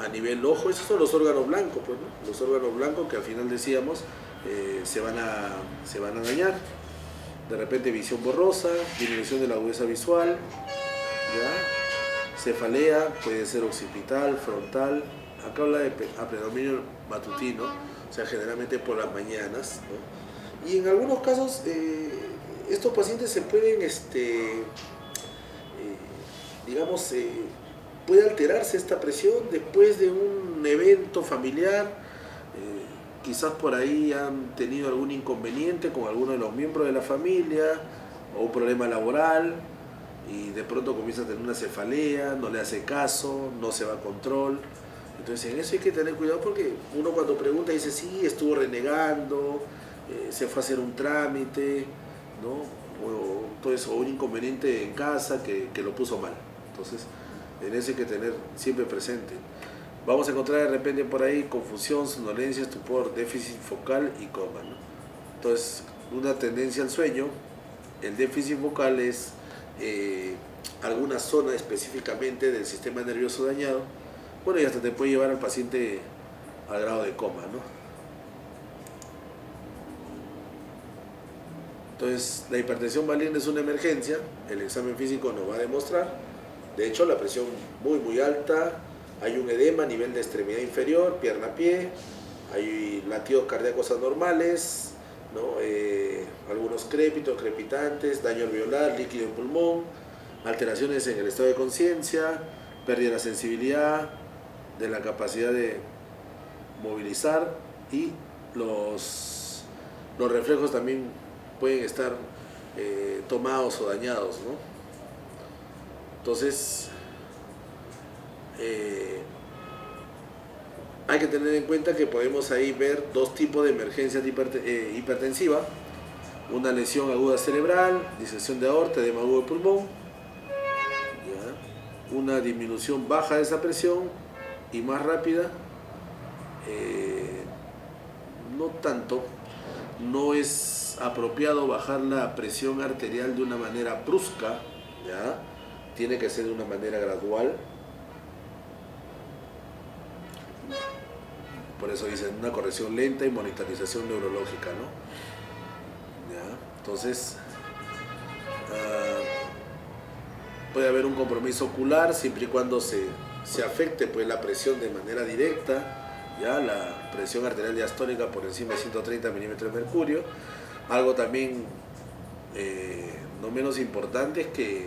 a nivel ojo, esos son los órganos blancos, pues, ¿no? Los órganos blancos que al final decíamos se van a dañar. De repente visión borrosa, disminución de la agudeza visual, ¿ya? Cefalea, puede ser occipital, frontal. Acá habla de predominio matutino, o sea, generalmente por las mañanas, ¿no? Y en algunos casos estos pacientes se pueden, digamos, puede alterarse esta presión después de un evento familiar. Quizás por ahí han tenido algún inconveniente con alguno de los miembros de la familia o un problema laboral y de pronto comienza a tener una cefalea, no le hace caso, no se va a control. Entonces en eso hay que tener cuidado porque uno cuando pregunta dice sí, estuvo renegando, se fue a hacer un trámite, ¿no? O un inconveniente en casa que lo puso mal. Entonces en eso hay que tener siempre presente. Vamos a encontrar de repente por ahí confusión, somnolencia, estupor, déficit focal y coma, ¿no? Entonces, una tendencia al sueño, el déficit focal es alguna zona específicamente del sistema nervioso dañado, bueno, y hasta te puede llevar al paciente al grado de coma, ¿no? Entonces, la hipertensión maligna es una emergencia, el examen físico nos va a demostrar, de hecho, la presión muy alta, hay un edema a nivel de extremidad inferior, pierna-pie, hay latidos cardíacos anormales, ¿no? Algunos crépitos, crepitantes, daño alveolar, líquido en pulmón, alteraciones en el estado de conciencia, pérdida de la sensibilidad, de la capacidad de movilizar y los reflejos también pueden estar tomados o dañados, ¿no? Entonces, hay que tener en cuenta que podemos ahí ver dos tipos de emergencias hipertensiva, una lesión aguda cerebral, disección de aorta, edema agudo de pulmón, ¿ya? Una disminución baja de esa presión y más rápida, no tanto, no es apropiado bajar la presión arterial de una manera brusca, ¿ya? Tiene que ser de una manera gradual. Por eso dicen una corrección lenta y monitorización neurológica, ¿no? ¿Ya? Entonces, puede haber un compromiso ocular siempre y cuando se afecte pues, la presión de manera directa, ¿ya? La presión arterial diastólica por encima de 130 milímetros de mercurio. Algo también no menos importante es que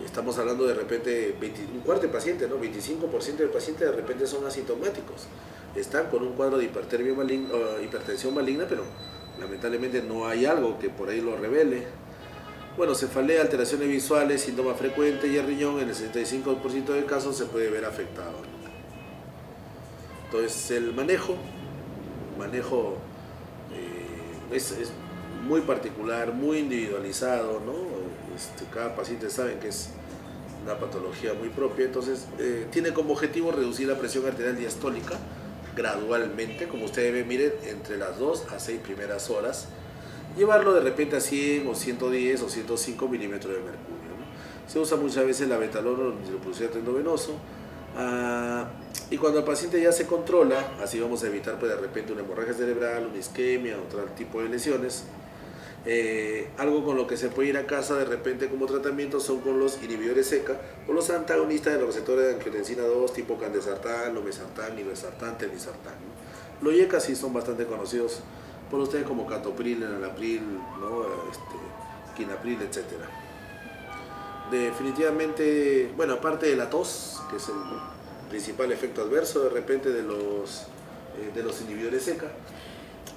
estamos hablando de repente, un cuarto de pacientes, ¿no? 25% de pacientes de repente son asintomáticos. Están con un cuadro de hipertensión maligna, pero lamentablemente no hay algo que por ahí lo revele. Bueno, cefalea, alteraciones visuales, síntoma frecuente y el riñón en el 65% de casos se puede ver afectado. Entonces el manejo es muy particular, muy individualizado, ¿no? Cada paciente sabe que es una patología muy propia, entonces tiene como objetivo reducir la presión arterial diastólica gradualmente, como ustedes ven, miren, entre las 2 a 6 primeras horas, llevarlo de repente a 100 o 110 o 105 milímetros de mercurio, ¿no? Se usa muchas veces la betalol o nitrofurantoína endovenoso, y cuando el paciente ya se controla, así vamos a evitar pues, de repente una hemorragia cerebral, una isquemia, otro tipo de lesiones. Algo con lo que se puede ir a casa de repente como tratamiento son con los inhibidores ECA o los antagonistas de los receptores de angiotensina 2 tipo candesartán, lomesartán, nirvesartán, telmisartán, ¿no? Los IECA sí son bastante conocidos por ustedes como catopril, enalapril, ¿no? Quinapril, etc. Definitivamente, bueno, aparte de la tos, que es el principal efecto adverso de repente de los inhibidores ECA,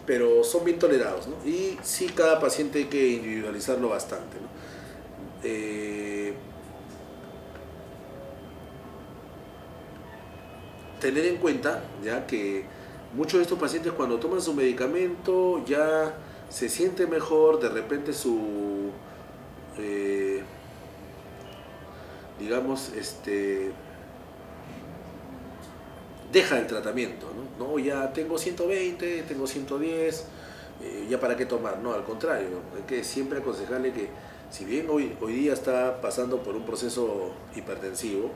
pero son bien tolerados, ¿no? Y sí, cada paciente hay que individualizarlo bastante, ¿no? Tener en cuenta ya que muchos de estos pacientes cuando toman su medicamento ya se siente mejor, de repente su digamos deja el tratamiento, ¿no? No, ya tengo 120, tengo 110, ya para qué tomar, no, al contrario, hay que siempre aconsejarle que si bien hoy día está pasando por un proceso hipertensivo,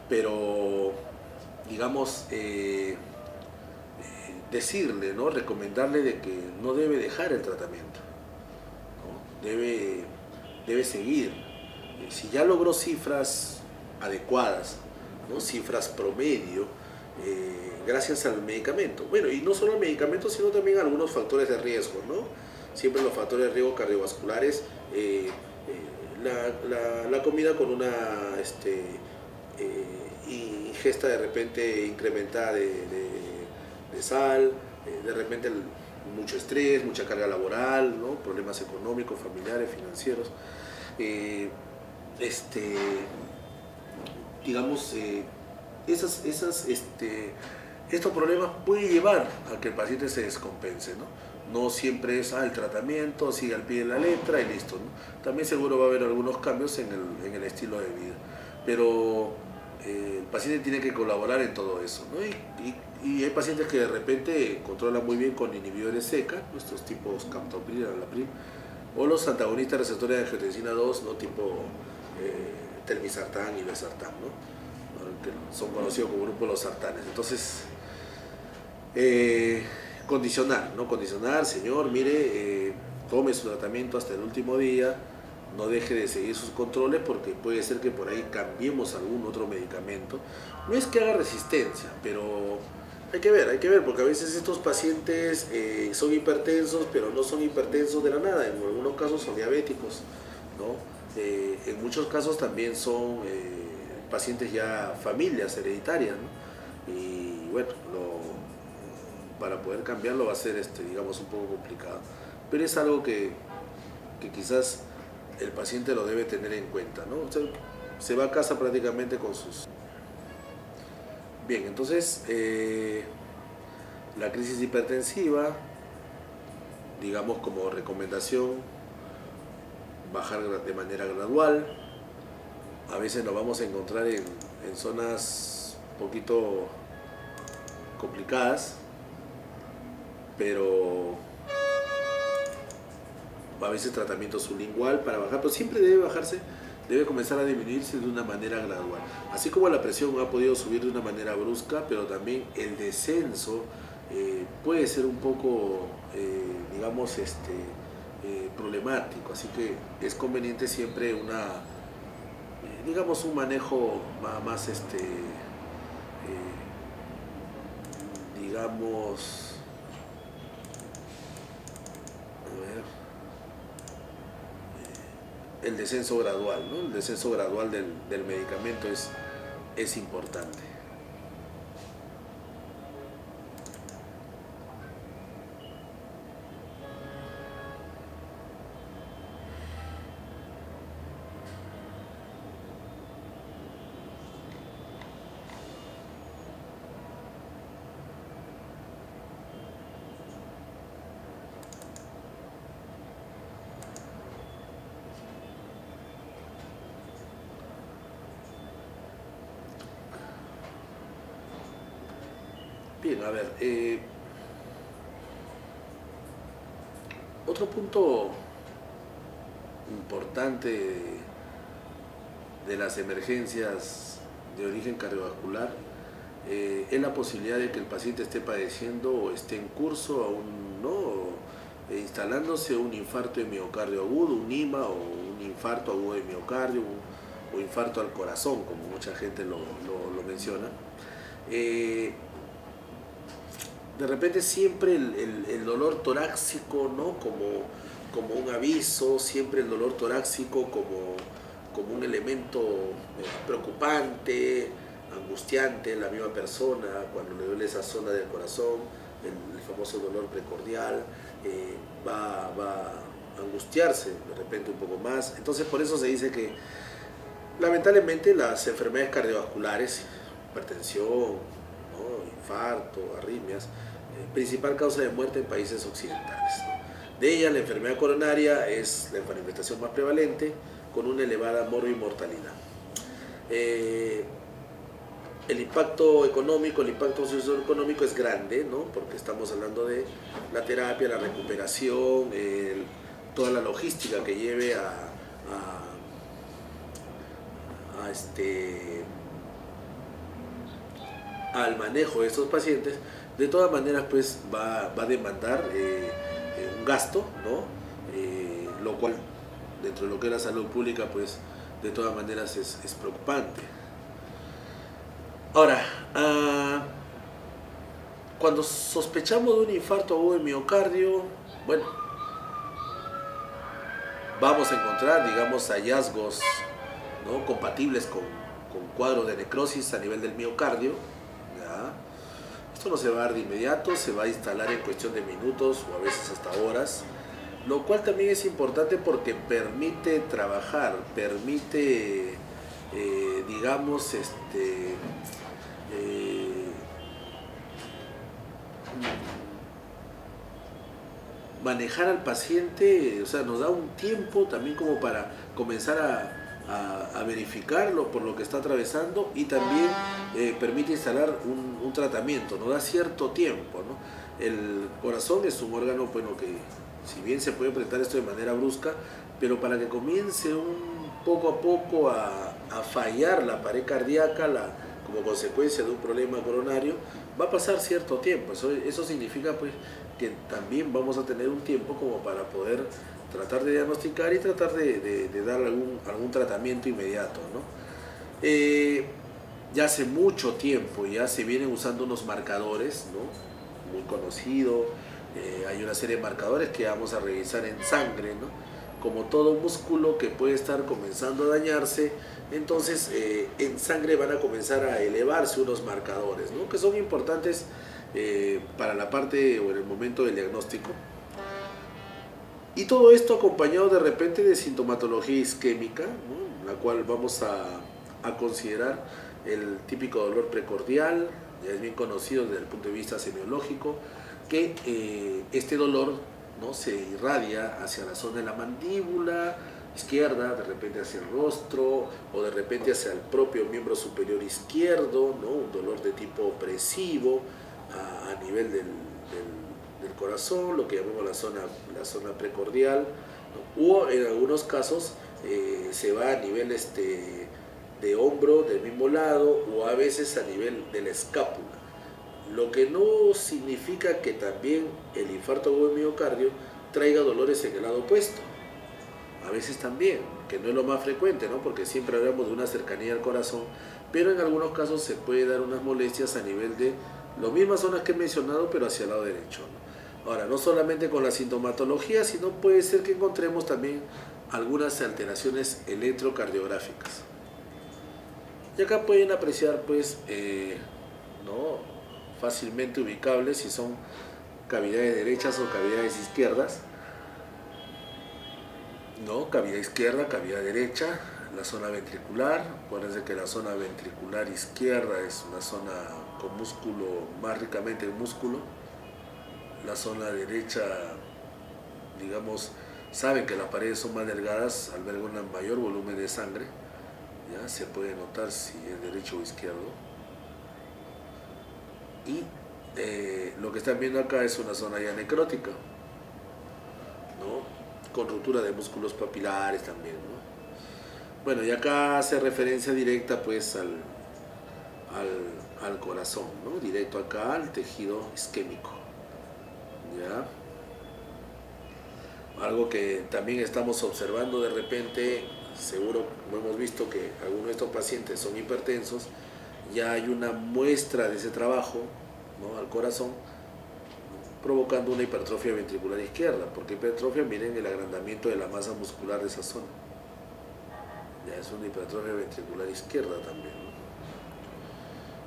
pero digamos, decirle, ¿no? Recomendarle de que no debe dejar el tratamiento, ¿no? Debe seguir. Si ya logró cifras adecuadas, ¿no? Cifras promedio, gracias al medicamento. Bueno, y no solo al medicamento, sino también a algunos factores de riesgo, ¿no? Siempre los factores de riesgo cardiovasculares, la comida con una ingesta de repente incrementada de sal, de repente mucho estrés, mucha carga laboral, ¿no? Problemas económicos, familiares, financieros. Digamos, estos problemas pueden llevar a que el paciente se descompense, ¿no? No siempre es el tratamiento, sigue al pie de la letra y listo, ¿no? También seguro va a haber algunos cambios en el estilo de vida, pero el paciente tiene que colaborar en todo eso, ¿no? Y hay pacientes que de repente controlan muy bien con inhibidores SECA, nuestros tipos captopril, enalapril, o los antagonistas receptores de angiotensina 2, ¿no? Tipo telmisartán y irbesartán, ¿no? Que son conocidos como grupo de los sartanes. Entonces, condicionar, ¿no? Condicionar, señor, mire, tome su tratamiento hasta el último día, no deje de seguir sus controles porque puede ser que por ahí cambiemos algún otro medicamento. No es que haga resistencia, pero hay que ver, porque a veces estos pacientes son hipertensos, pero no son hipertensos de la nada, en algunos casos son diabéticos, ¿no? En muchos casos también son pacientes ya familias hereditarias, ¿no? Y bueno, para poder cambiarlo va a ser, digamos, un poco complicado, pero es algo que quizás el paciente lo debe tener en cuenta, ¿no? O sea, se va a casa prácticamente con sus... Bien, entonces, la crisis hipertensiva, digamos como recomendación, bajar de manera gradual. A veces nos vamos a encontrar en zonas un poquito complicadas, pero a veces tratamiento sublingual para bajar, pero siempre debe comenzar a disminuirse de una manera gradual. Así como la presión ha podido subir de una manera brusca, pero también el descenso puede ser un poco, digamos, problemático. Así que es conveniente siempre digamos, un manejo más, digamos, el descenso gradual, ¿no? El descenso gradual del medicamento es importante. Bien, a ver, otro punto importante de las emergencias de origen cardiovascular es la posibilidad de que el paciente esté padeciendo o esté en curso aún, ¿no? Instalándose un infarto de miocardio agudo, un IMA o un infarto agudo de miocardio o infarto al corazón, como mucha gente lo menciona. De repente siempre el dolor torácico, ¿no? como un aviso, siempre el dolor torácico como un elemento preocupante, angustiante en la misma persona, cuando le duele esa zona del corazón, el famoso dolor precordial, va a angustiarse de repente un poco más. Entonces por eso se dice que lamentablemente las enfermedades cardiovasculares, hipertensión, ¿no? Infarto, arritmias, principal causa de muerte en países occidentales, ¿no? De ellas la enfermedad coronaria es la manifestación más prevalente, con una elevada morbimortalidad. El impacto económico, el impacto socioeconómico es grande, ¿no? Porque estamos hablando de la terapia, la recuperación, toda la logística que lleve a al manejo de estos pacientes, de todas maneras pues va a demandar un gasto, ¿no? Lo cual dentro de lo que es la salud pública pues de todas maneras es preocupante. Ahora, cuando sospechamos de un infarto agudo de miocardio, bueno, vamos a encontrar, digamos, hallazgos, ¿no?, compatibles con cuadros de necrosis a nivel del miocardio. ¿Ya? Esto no se va a dar de inmediato, se va a instalar en cuestión de minutos o a veces hasta horas, lo cual también es importante porque permite trabajar, permite, digamos, manejar al paciente, o sea, nos da un tiempo también como para comenzar a verificarlo por lo que está atravesando, y también permite instalar un tratamiento, nos da cierto tiempo, ¿no? El corazón es un órgano, bueno, que si bien se puede presentar esto de manera brusca, pero para que comience poco a poco a fallar la pared cardíaca como consecuencia de un problema coronario, va a pasar cierto tiempo. Eso significa pues que también vamos a tener un tiempo como para poder tratar de diagnosticar y tratar de dar algún tratamiento inmediato, ¿no? Ya hace mucho tiempo ya se vienen usando unos marcadores, ¿no?, muy conocidos. Hay una serie de marcadores que vamos a revisar en sangre, ¿no? Como todo músculo que puede estar comenzando a dañarse, entonces en sangre van a comenzar a elevarse unos marcadores, ¿no?, que son importantes para la parte o en el momento del diagnóstico. Y todo esto acompañado de repente de sintomatología isquémica, ¿no?, la cual vamos a considerar el típico dolor precordial. Ya es bien conocido desde el punto de vista semiológico que este dolor, ¿no?, se irradia hacia la zona de la mandíbula izquierda, de repente hacia el rostro o de repente hacia el propio miembro superior izquierdo, ¿no?, un dolor de tipo opresivo a nivel del corazón, lo que llamamos la zona precordial, ¿no?, o en algunos casos se va a nivel de hombro del mismo lado, o a veces a nivel de la escápula. Lo que no significa que también el infarto agudo de miocardio traiga dolores en el lado opuesto. A veces también, que no es lo más frecuente, ¿no?, porque siempre hablamos de una cercanía al corazón, pero en algunos casos se puede dar unas molestias a nivel de las mismas zonas que he mencionado, pero hacia el lado derecho, ¿no? Ahora, no solamente con la sintomatología, sino puede ser que encontremos también algunas alteraciones electrocardiográficas. Y acá pueden apreciar, pues, ¿no?, fácilmente ubicables si son cavidades derechas o cavidades izquierdas, ¿no? Cavidad izquierda, cavidad derecha, la zona ventricular. Acuérdense que la zona ventricular izquierda es una zona con músculo, más ricamente en músculo. La zona derecha, digamos, saben que las paredes son más delgadas, albergan un mayor volumen de sangre. Ya se puede notar si es derecho o izquierdo. Y lo que están viendo acá es una zona ya necrótica, ¿no?, con ruptura de músculos papilares también, ¿no? Bueno, y acá hace referencia directa pues al corazón, ¿no?, directo acá al tejido isquémico, ¿ya? Algo que también estamos observando de repente, seguro hemos visto que algunos de estos pacientes son hipertensos, ya hay una muestra de ese trabajo, ¿no?, al corazón, provocando una hipertrofia ventricular izquierda, porque hipertrofia, miren el agrandamiento de la masa muscular de esa zona. Ya es una hipertrofia ventricular izquierda también, ¿no?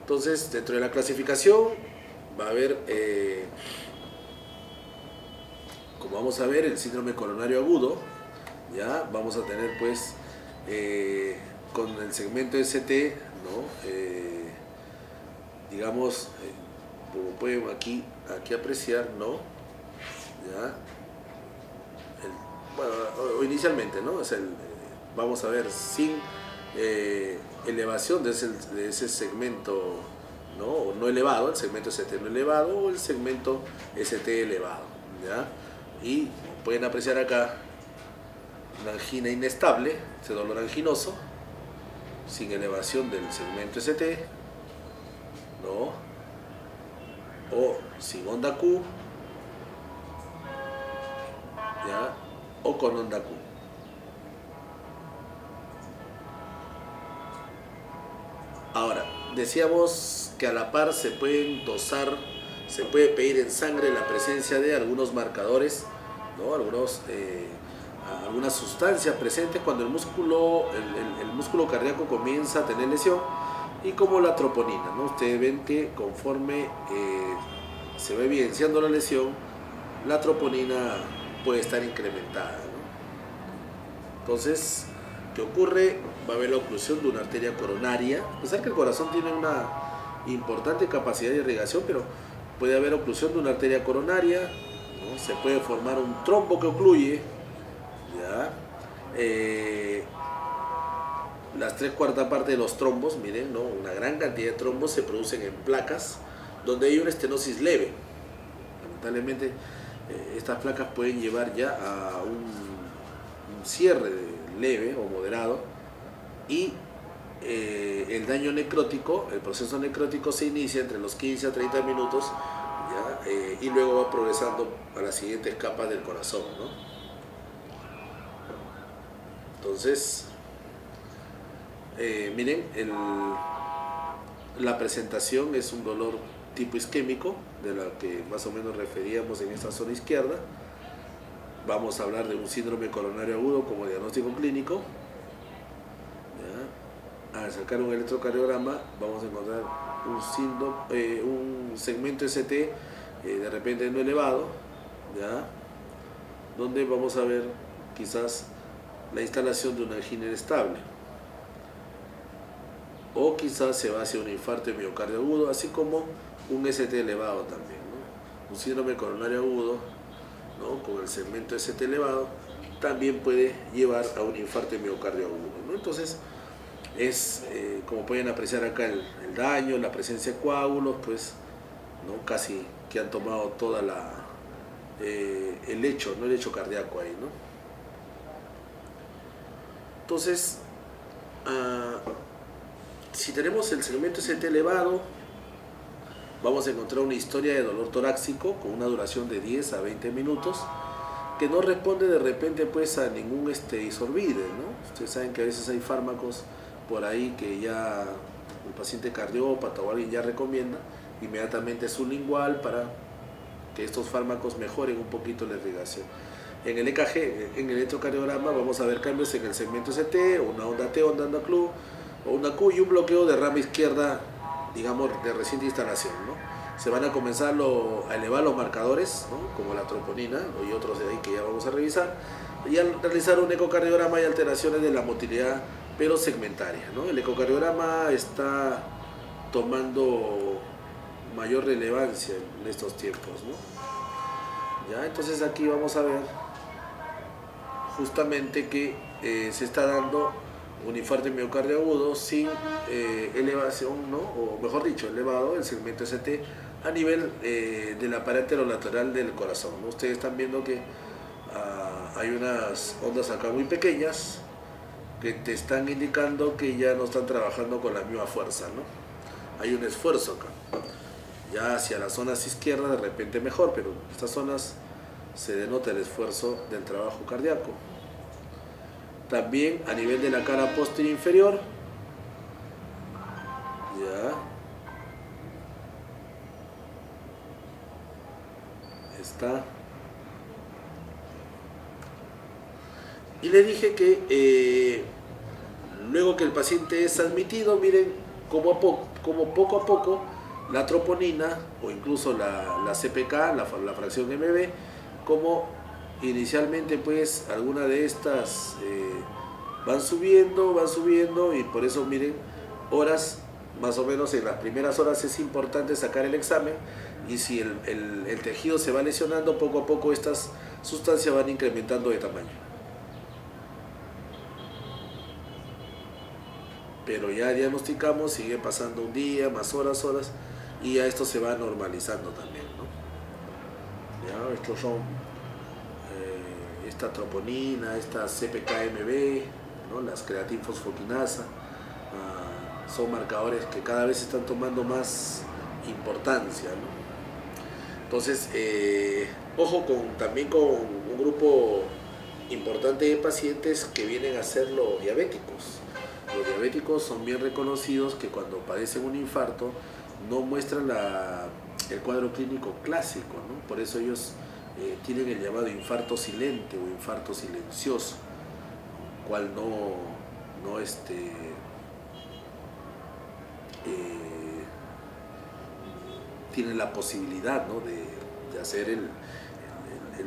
Entonces, dentro de la clasificación va a haber, como vamos a ver, el síndrome coronario agudo. Ya vamos a tener pues con el segmento ST, ¿no?, digamos, como pueden aquí apreciar, ¿no?, ya bueno, inicialmente, ¿no?, vamos a ver sin elevación de ese segmento, ¿no?, o no elevado, el segmento ST no elevado o el segmento ST elevado, ¿ya? Y pueden apreciar acá una angina inestable, ese dolor anginoso, sin elevación del segmento ST, ¿no? O sin onda Q, ¿ya? O con onda Q. Ahora, decíamos que a la par se pueden dosar, se puede pedir en sangre la presencia de algunos marcadores, ¿no? Algunas sustancias presentes cuando el músculo cardíaco comienza a tener lesión, y como la troponina, ¿no? Ustedes ven que conforme se va evidenciando la lesión, la troponina puede estar incrementada, ¿no? Entonces, ¿qué ocurre? Va a haber la oclusión de una arteria coronaria, a pesar que el corazón tiene una importante capacidad de irrigación, pero puede haber oclusión de una arteria coronaria, ¿no? Se puede formar un trombo que ocluye, ¿ya? Las 3/4 partes de los trombos, miren, ¿no? Una gran cantidad de trombos se producen en placas donde hay una estenosis leve. Lamentablemente, estas placas pueden llevar ya a un cierre leve o moderado, y el daño necrótico, el proceso necrótico se inicia entre los 15 a 30 minutos, ¿ya? Y luego va progresando a las siguientes capas del corazón, ¿no? Entonces, miren, la presentación es un dolor tipo isquémico, de la que más o menos referíamos en esta zona izquierda. Vamos a hablar de un síndrome coronario agudo como diagnóstico clínico, ¿ya? Al sacar un electrocardiograma vamos a encontrar un segmento ST de repente no elevado, ¿ya? Donde vamos a ver quizás la instalación de una angina inestable, o quizás se va hacia un infarto de miocardio agudo, así como un ST elevado también, ¿no? Un síndrome coronario agudo, ¿no? Con el segmento ST elevado también puede llevar a un infarto de miocardio agudo, ¿no? Entonces, como pueden apreciar acá el daño, la presencia de coágulos, pues, ¿no? Casi que han tomado toda el lecho, ¿no? El lecho cardíaco ahí, ¿no? Entonces, si tenemos el segmento ST elevado, vamos a encontrar una historia de dolor torácico con una duración de 10 a 20 minutos, que no responde de repente pues a ningún isorbide, ¿no? Ustedes saben que a veces hay fármacos por ahí que ya el paciente cardiópata o alguien ya recomienda inmediatamente sublingual para que estos fármacos mejoren un poquito la irrigación. En el EKG, en el electrocardiograma, vamos a ver cambios en el segmento ST, una onda T, onda Q, o una Q y un bloqueo de rama izquierda, digamos, de reciente instalación, ¿no? Se van a comenzar a elevar los marcadores, ¿no? Como la troponina, y otros de ahí que ya vamos a revisar, y al realizar un ecocardiograma hay alteraciones de la motilidad, pero segmentaria, ¿no? El ecocardiograma está tomando mayor relevancia en estos tiempos, ¿no? ¿Ya? Entonces aquí vamos a ver justamente que se está dando un infarto de miocardio agudo sin elevación, ¿no? O mejor dicho, elevado el segmento ST a nivel de la pared lateral del corazón, ¿no? Ustedes están viendo que hay unas ondas acá muy pequeñas que te están indicando que ya no están trabajando con la misma fuerza, ¿no? Hay un esfuerzo acá. Ya hacia las zonas izquierdas de repente mejor, pero en estas zonas se denota el esfuerzo del trabajo cardíaco. También a nivel de la cara posterior inferior, ya está. Y le dije que luego que el paciente es admitido, miren como poco a poco la troponina o incluso la CPK, la fracción MB, como inicialmente pues algunas de estas van subiendo, y por eso miren, horas más o menos en las primeras horas es importante sacar el examen, y si el tejido se va lesionando, poco a poco estas sustancias van incrementando de tamaño. Pero ya diagnosticamos, sigue pasando un día, más horas, y ya esto se va normalizando también, ¿no? Ya, estos son esta troponina, esta CPK-MB, ¿no? Las creatinfosfoquinasa, son marcadores que cada vez están tomando más importancia, ¿no? Entonces, ojo también con un grupo importante de pacientes que vienen a ser los diabéticos. Los diabéticos son bien reconocidos que cuando padecen un infarto no muestran el cuadro clínico clásico, ¿no? Por eso ellos tienen el llamado infarto silente o infarto silencioso, cual no tienen la posibilidad, ¿no?, de hacer el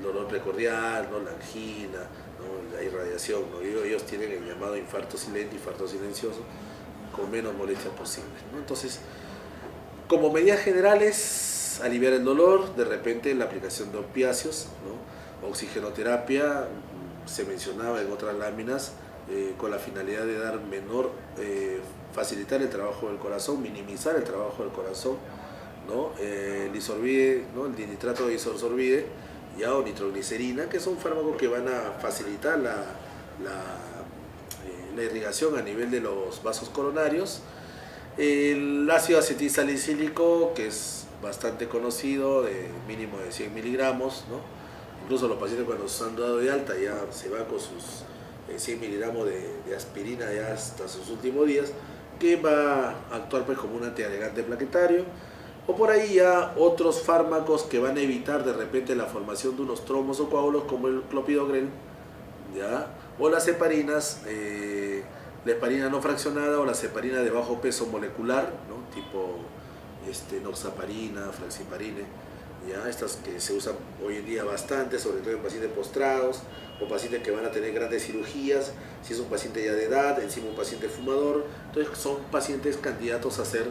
dolor precordial, ¿no?, la angina, ¿no?, la irradiación, ¿no? Ellos tienen el llamado infarto silente, infarto silencioso, con menos molestias posibles, ¿no? Entonces, como medidas generales, aliviar el dolor, de repente la aplicación de opiáceos, ¿no?, oxigenoterapia, se mencionaba en otras láminas, con la finalidad de dar facilitar el trabajo del corazón, minimizar el trabajo del corazón, ¿no? El isorbide, ¿no?, el dinitrato de isosorbide, ya, o nitroglicerina, que son fármacos que van a facilitar la irrigación a nivel de los vasos coronarios. El ácido acetilsalicílico, que es bastante conocido, de mínimo de 100 miligramos, ¿no? Incluso los pacientes cuando se han dado de alta ya se van con sus 100 miligramos de aspirina ya hasta sus últimos días, que va a actuar pues como un antiagregante plaquetario. O por ahí ya otros fármacos que van a evitar de repente la formación de unos trombos o coágulos, como el clopidogrel, ¿ya?, o las heparinas, la heparina no fraccionada o la heparina de bajo peso molecular, ¿no?, tipo noxaparina, flaxiparine, ¿ya?, estas que se usan hoy en día bastante, sobre todo en pacientes postrados o pacientes que van a tener grandes cirugías, si es un paciente ya de edad, encima un paciente fumador, entonces son pacientes candidatos a ser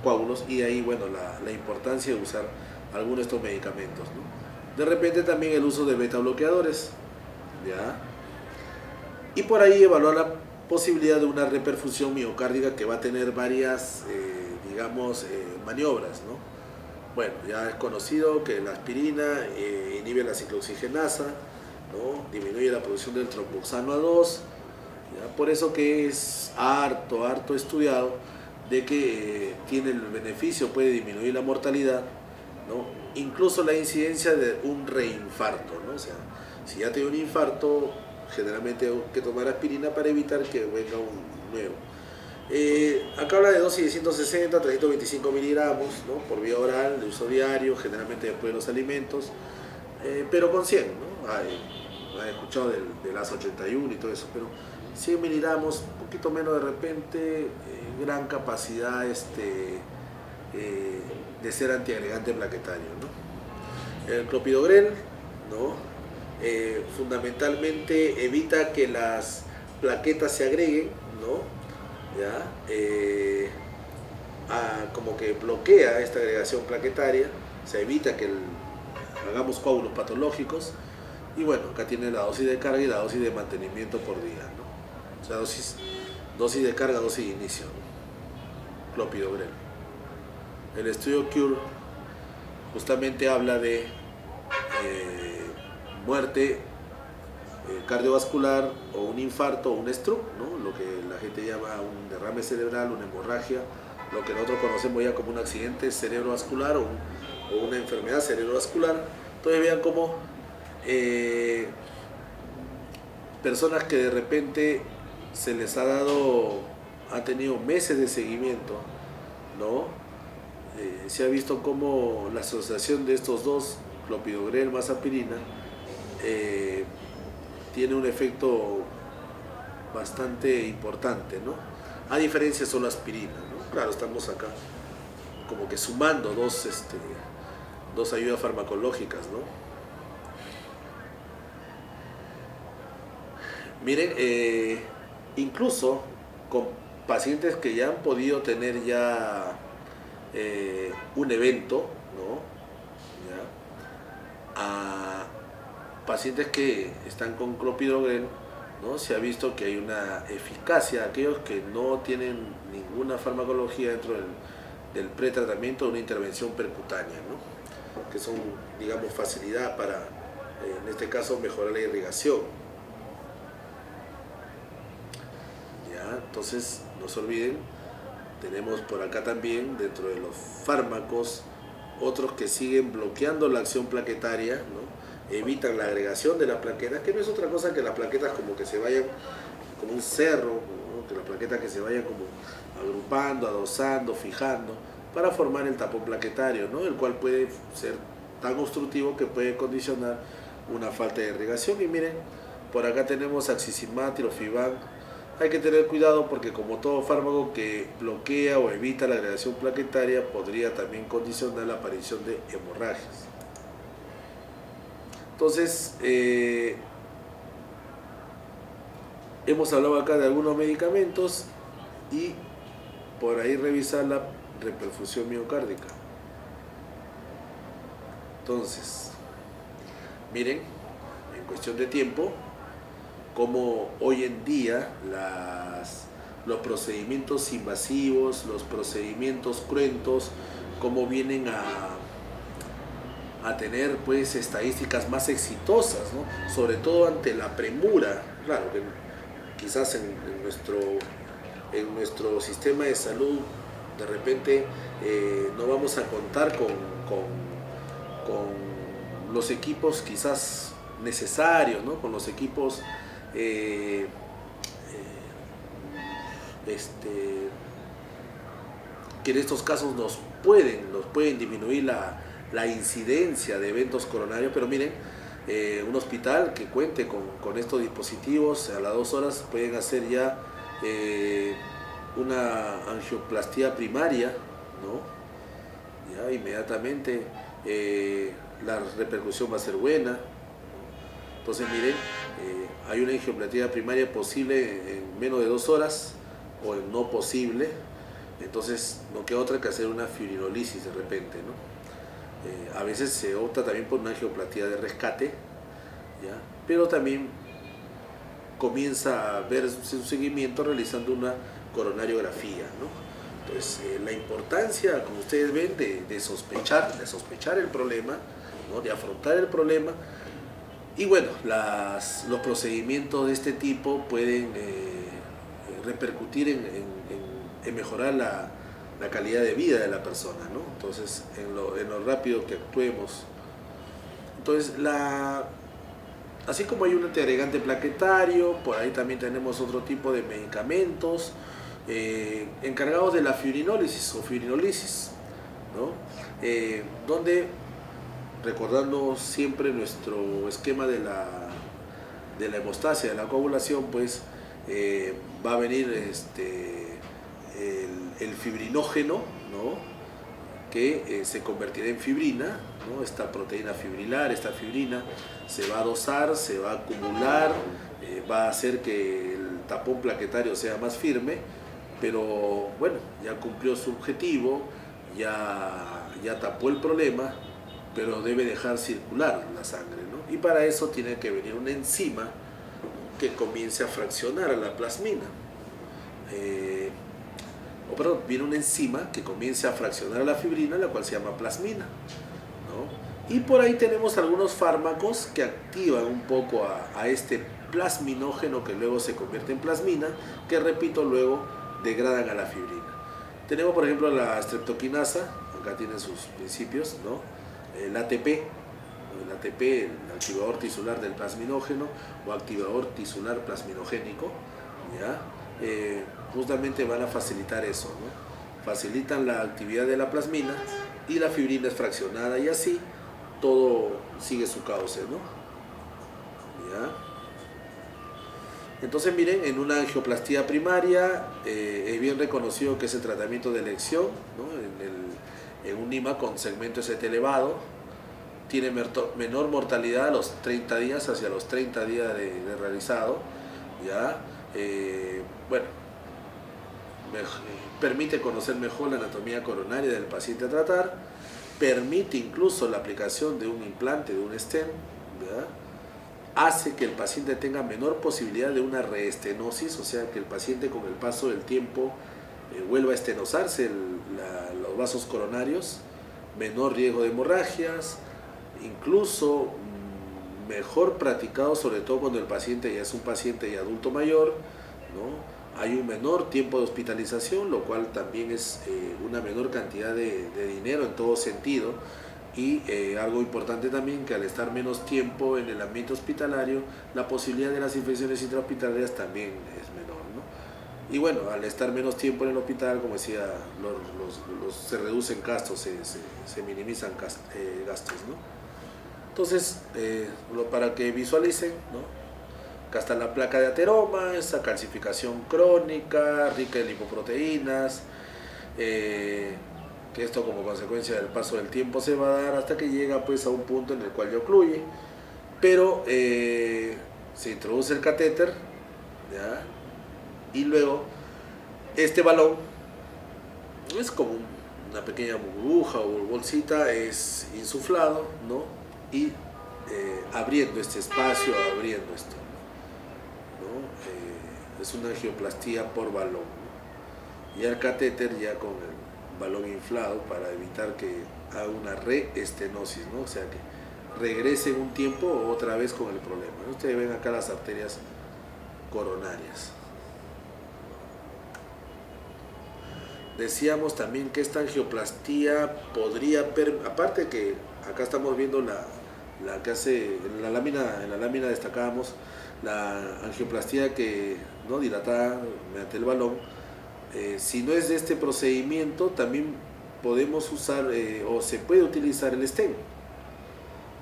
coágulos, y de ahí, bueno, la importancia de usar algunos de estos medicamentos, ¿no? De repente también el uso de beta bloqueadores, ¿ya? Y por ahí evaluar la posibilidad de una reperfusión miocárdica que va a tener varias, maniobras, ¿no? Bueno, ya es conocido que la aspirina inhibe la ciclooxigenasa, ¿no?, disminuye la producción del tromboxano A2, ¿ya? Por eso que es harto estudiado de que tiene el beneficio, puede disminuir la mortalidad, ¿no?, incluso la incidencia de un reinfarto, ¿no? O sea, si ya tiene un infarto, generalmente hay que tomar aspirina para evitar que venga un nuevo. Acá habla de dosis de 160 a 325 miligramos, ¿no?, por vía oral, de uso diario, generalmente después de los alimentos, pero con 100, ¿no? He escuchado del AS81 y todo eso, pero 100 miligramos, un poquito menos de repente, gran capacidad de ser antiagregante plaquetario, ¿no? El clopidogrel, ¿no?, fundamentalmente evita que las plaquetas se agreguen, ¿no?, ¿ya? Como que bloquea esta agregación plaquetaria, se evita que hagamos coágulos patológicos. Y bueno, acá tiene la dosis de carga y la dosis de mantenimiento por día, ¿no? O sea, dosis de carga, dosis de inicio, ¿no? Clopidogrel. El estudio CURE justamente habla de muerte cardiovascular o un infarto o un stroke, ¿no?, lo que la gente llama un derrame cerebral, una hemorragia, lo que nosotros conocemos ya como un accidente cerebrovascular o una enfermedad cerebrovascular. Entonces vean cómo personas que de repente se les ha tenido meses de seguimiento, ¿no? Se ha visto cómo la asociación de estos dos, clopidogrel más aspirina, tiene un efecto bastante importante, ¿no? A diferencia solo aspirina, ¿no? Claro, estamos acá como que sumando dos ayudas farmacológicas, ¿no? Miren, incluso con pacientes que ya han podido tener ya un evento, ¿no?, ¿ya?, a pacientes que están con clopidogrel, ¿no?, se ha visto que hay una eficacia. Aquellos que no tienen ninguna farmacología dentro del pretratamiento, una intervención percutánea, ¿no?, que son, digamos, facilidad para, en este caso, mejorar la irrigación. Entonces, no se olviden, Tenemos por acá también, dentro de los fármacos, otros que siguen bloqueando la acción plaquetaria, ¿no? Evitan la agregación de las plaquetas, que no es otra cosa que las plaquetas como que se vayan como un cerro, ¿no? Que las plaquetas que se vayan como agrupando, adosando, fijando, para formar el tapón plaquetario, ¿no? El cual puede ser tan obstructivo que puede condicionar una falta de irrigación. Y miren, por acá tenemos Axizimab, Tirofiban. Hay que tener cuidado porque como todo fármaco que bloquea o evita la agregación plaquetaria podría también condicionar la aparición de hemorragias. Entonces, hemos hablado acá de algunos medicamentos y por ahí revisar la reperfusión miocárdica. Entonces, miren, en cuestión de tiempo, como hoy en día los procedimientos invasivos, los procedimientos cruentos, como vienen a tener pues estadísticas más exitosas, ¿no? Sobre todo ante la premura. Claro que quizás en nuestro sistema de salud de repente no vamos a contar con los equipos quizás necesarios, ¿no? Con los equipos que en estos casos nos pueden disminuir la incidencia de eventos coronarios, pero miren, un hospital que cuente con estos dispositivos a las 2 horas pueden hacer ya una angioplastía primaria, ¿no? Ya inmediatamente la repercusión va a ser buena. Entonces miren, hay una angioplastía primaria posible en menos de 2 horas o en no posible. Entonces no queda otra que hacer una fibrinolisis de repente, ¿no? A veces se opta también por una angioplastía de rescate, ¿ya? Pero también comienza a ver su seguimiento realizando una coronariografía, ¿no? Entonces la importancia, como ustedes ven, de sospechar el problema, ¿no? De afrontar el problema. Y bueno, los procedimientos de este tipo pueden repercutir en mejorar la calidad de vida de la persona, ¿no? Entonces, en lo rápido que actuemos. Entonces, así como hay un antiagregante plaquetario, por ahí también tenemos otro tipo de medicamentos encargados de la fibrinólisis o fibrinolisis, ¿no? Donde, recordando siempre nuestro esquema de la hemostasia, de la coagulación, pues va a venir el fibrinógeno, ¿no? Que se convertirá en fibrina, ¿no? Esta proteína fibrilar, esta fibrina se va a dosar, se va a acumular, va a hacer que el tapón plaquetario sea más firme, pero bueno, ya cumplió su objetivo, ya tapó el problema, pero debe dejar circular la sangre, ¿no? Y para eso tiene que venir una enzima que comience a fraccionar a la plasmina. Viene una enzima que comience a fraccionar a la fibrina, la cual se llama plasmina, ¿no? Y por ahí tenemos algunos fármacos que activan un poco a este plasminógeno que luego se convierte en plasmina, que repito, luego degradan a la fibrina. Tenemos por ejemplo la streptokinasa, acá tienen sus principios, ¿no? El ATP, el activador tisular del plasminógeno o activador tisular plasminogénico, ¿ya? Justamente van a facilitar eso, ¿no? Facilitan la actividad de la plasmina y la fibrina es fraccionada y así todo sigue su cauce, ¿no? ¿Ya? Entonces miren, en una angioplastía primaria es bien reconocido que es el tratamiento de elección, ¿no? En un IMA con segmento ST elevado, tiene menor mortalidad a los 30 días hacia los 30 días de realizado, ¿ya? Bueno, permite conocer mejor la anatomía coronaria del paciente a tratar, permite incluso la aplicación de un implante, de un stent, ¿ya? Hace que el paciente tenga menor posibilidad de una reestenosis, o sea que el paciente con el paso del tiempo vuelva a estenosarse los vasos coronarios, menor riesgo de hemorragias, incluso mejor practicado, sobre todo cuando el paciente ya es un paciente ya adulto mayor, ¿no? hay un menor tiempo de hospitalización, lo cual también es una menor cantidad de dinero en todo sentido. Y algo importante también, que al estar menos tiempo en el ambiente hospitalario, la posibilidad de las infecciones intrahospitalarias también es menor, ¿no? Y bueno, al estar menos tiempo en el hospital, como decía, se reducen gastos, se minimizan gastos, ¿no? Entonces, para que visualicen, ¿no? Acá está la placa de ateroma, esa calcificación crónica, rica en lipoproteínas, que esto como consecuencia del paso del tiempo se va a dar hasta que llega pues a un punto en el cual ya ocluye. Pero se introduce el catéter, ¿ya? Y luego este balón es como una pequeña burbuja o bolsita, es insuflado, ¿no? Y abriendo este espacio, abriendo esto, ¿no? Es una angioplastía por balón, ¿no? Y el catéter ya con el balón inflado para evitar que haga una reestenosis, ¿no? O sea que regrese en un tiempo otra vez con el problema, ¿no? Ustedes ven acá las arterias coronarias. Decíamos también que esta angioplastía podría, aparte que acá estamos viendo la que hace, en la lámina destacábamos la angioplastía que, ¿no? Dilatada mediante el balón. Si no es de este procedimiento, también podemos usar o se puede utilizar el stent,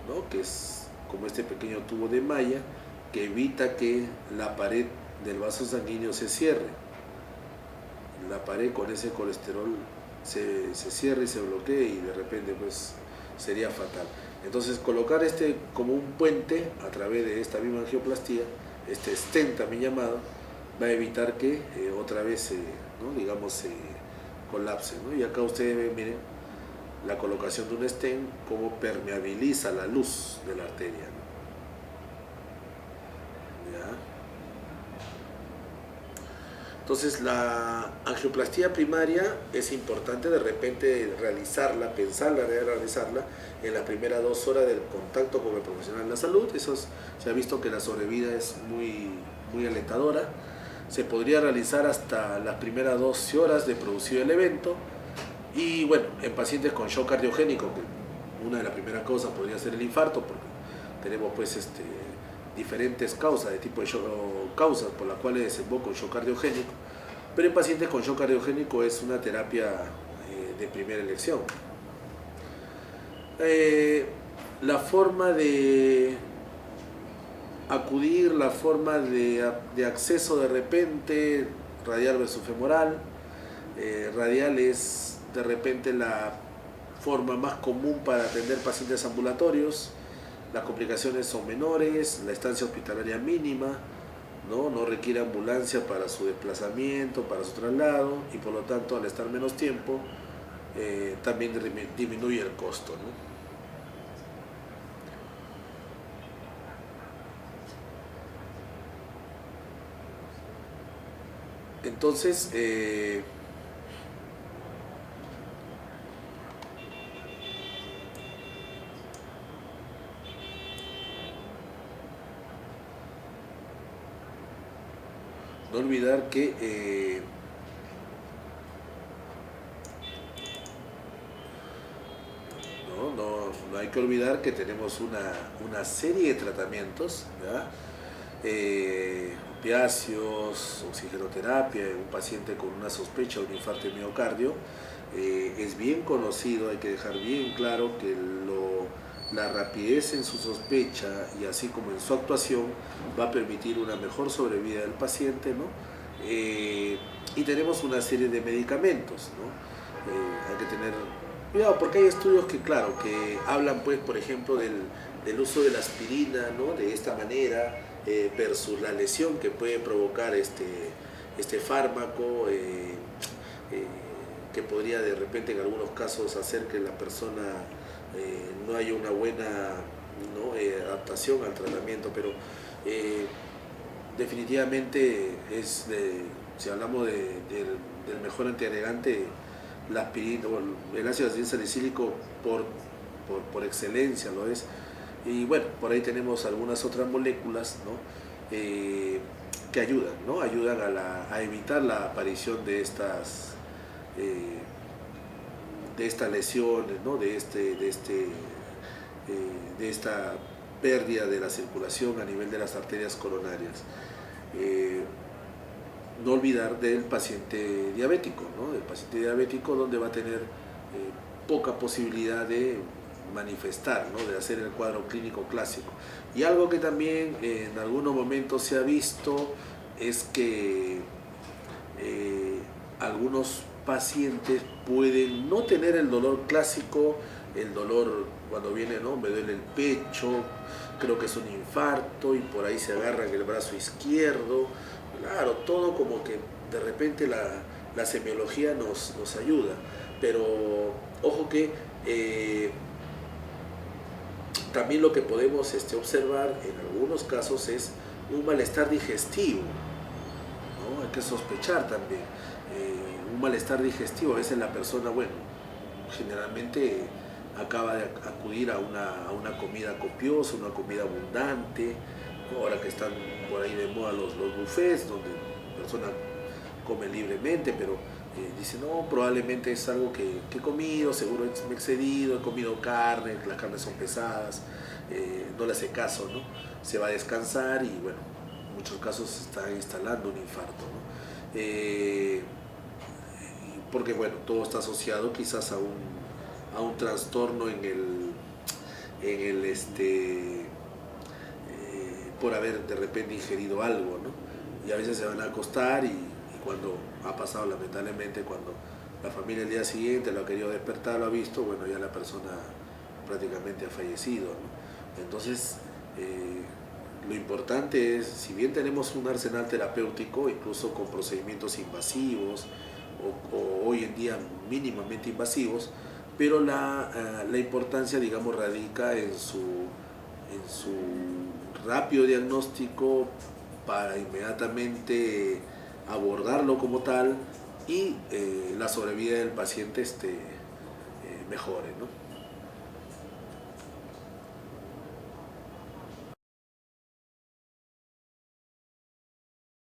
¿no? Que es como este pequeño tubo de malla que evita que la pared del vaso sanguíneo se cierre. La pared con ese colesterol se cierra y se bloquea y de repente pues sería fatal. Entonces colocar este como un puente a través de esta misma angioplastía, este stent también llamado, va a evitar que otra vez ¿no? digamos se colapse, ¿no? Y acá ustedes ven, miren, la colocación de un stent como permeabiliza la luz de la arteria, ¿no? ¿Ya? Entonces la angioplastía primaria es importante de repente realizarla, pensarla, realizarla en las primeras 2 horas del contacto con el profesional de la salud. Eso se ha visto que la sobrevida es muy alentadora. Se podría realizar hasta las primeras 12 horas de producido el evento. Y bueno, en pacientes con shock cardiogénico, que una de las primeras causas podría ser el infarto, porque tenemos pues diferentes causas de tipo de shock, causas por las cuales desemboca un shock cardiogénico, pero en pacientes con shock cardiogénico es una terapia de primera elección. La forma de acudir, la forma de acceso de repente, radial versus femoral. Radial es de repente la forma más común para atender pacientes ambulatorios. Las complicaciones son menores, la estancia hospitalaria mínima, no requiere ambulancia para su desplazamiento, para su traslado, y por lo tanto al estar menos tiempo también disminuye el costo, ¿no? Entonces, no olvidar que no hay que olvidar que tenemos una serie de tratamientos, ¿ya? Opiáceos, oxigenoterapia, un paciente con una sospecha de un infarto de miocardio. Es bien conocido, hay que dejar bien claro que la rapidez en su sospecha y así como en su actuación va a permitir una mejor sobrevida del paciente, ¿no? Y tenemos una serie de medicamentos, ¿no? Hay que tener cuidado porque hay estudios que, claro, que hablan, pues, por ejemplo, del uso de la aspirina, ¿no? De esta manera, versus la lesión que puede provocar este fármaco, que podría de repente en algunos casos hacer que la persona no haya una buena, ¿no? Adaptación al tratamiento, pero definitivamente si hablamos del mejor antiagregante, la aspirina, el ácido salicílico por excelencia lo es. Y bueno, por ahí tenemos algunas otras moléculas, ¿no? que ayudan, ¿no? Ayudan a evitar la aparición de estas lesiones, ¿no? De esta pérdida de la circulación a nivel de las arterias coronarias. No olvidar del paciente diabético, ¿no? El paciente diabético donde va a tener poca posibilidad de manifestar, ¿no? De hacer el cuadro clínico clásico. Y algo que también en algunos momentos se ha visto es que algunos pacientes pueden no tener el dolor clásico, el dolor cuando viene, ¿no? Me duele el pecho, creo que es un infarto y por ahí se agarran el brazo izquierdo. Claro, todo como que de repente la semiología nos ayuda, pero ojo que también lo que podemos observar en algunos casos es un malestar digestivo, ¿no? Hay que sospechar también un malestar digestivo. A veces la persona, bueno, generalmente acaba de acudir a una comida copiosa, una comida abundante, ¿no? Ahora que están por ahí de moda los buffets, donde la persona come libremente, pero dice, no, probablemente es algo que he comido, seguro me he excedido, he comido carne, las carnes son pesadas, no le hace caso, ¿no? Se va a descansar y, bueno, en muchos casos se está instalando un infarto, ¿no? Porque, bueno, todo está asociado quizás a un trastorno por haber de repente ingerido algo, ¿no? Y a veces se van a acostar y cuando ha pasado lamentablemente, cuando la familia el día siguiente lo ha querido despertar, lo ha visto, bueno, ya la persona prácticamente ha fallecido, ¿no? Entonces, lo importante es, si bien tenemos un arsenal terapéutico, incluso con procedimientos invasivos, o hoy en día mínimamente invasivos, pero la importancia, digamos, radica en su rápido diagnóstico para inmediatamente abordarlo como tal y la sobrevida del paciente mejore, ¿no?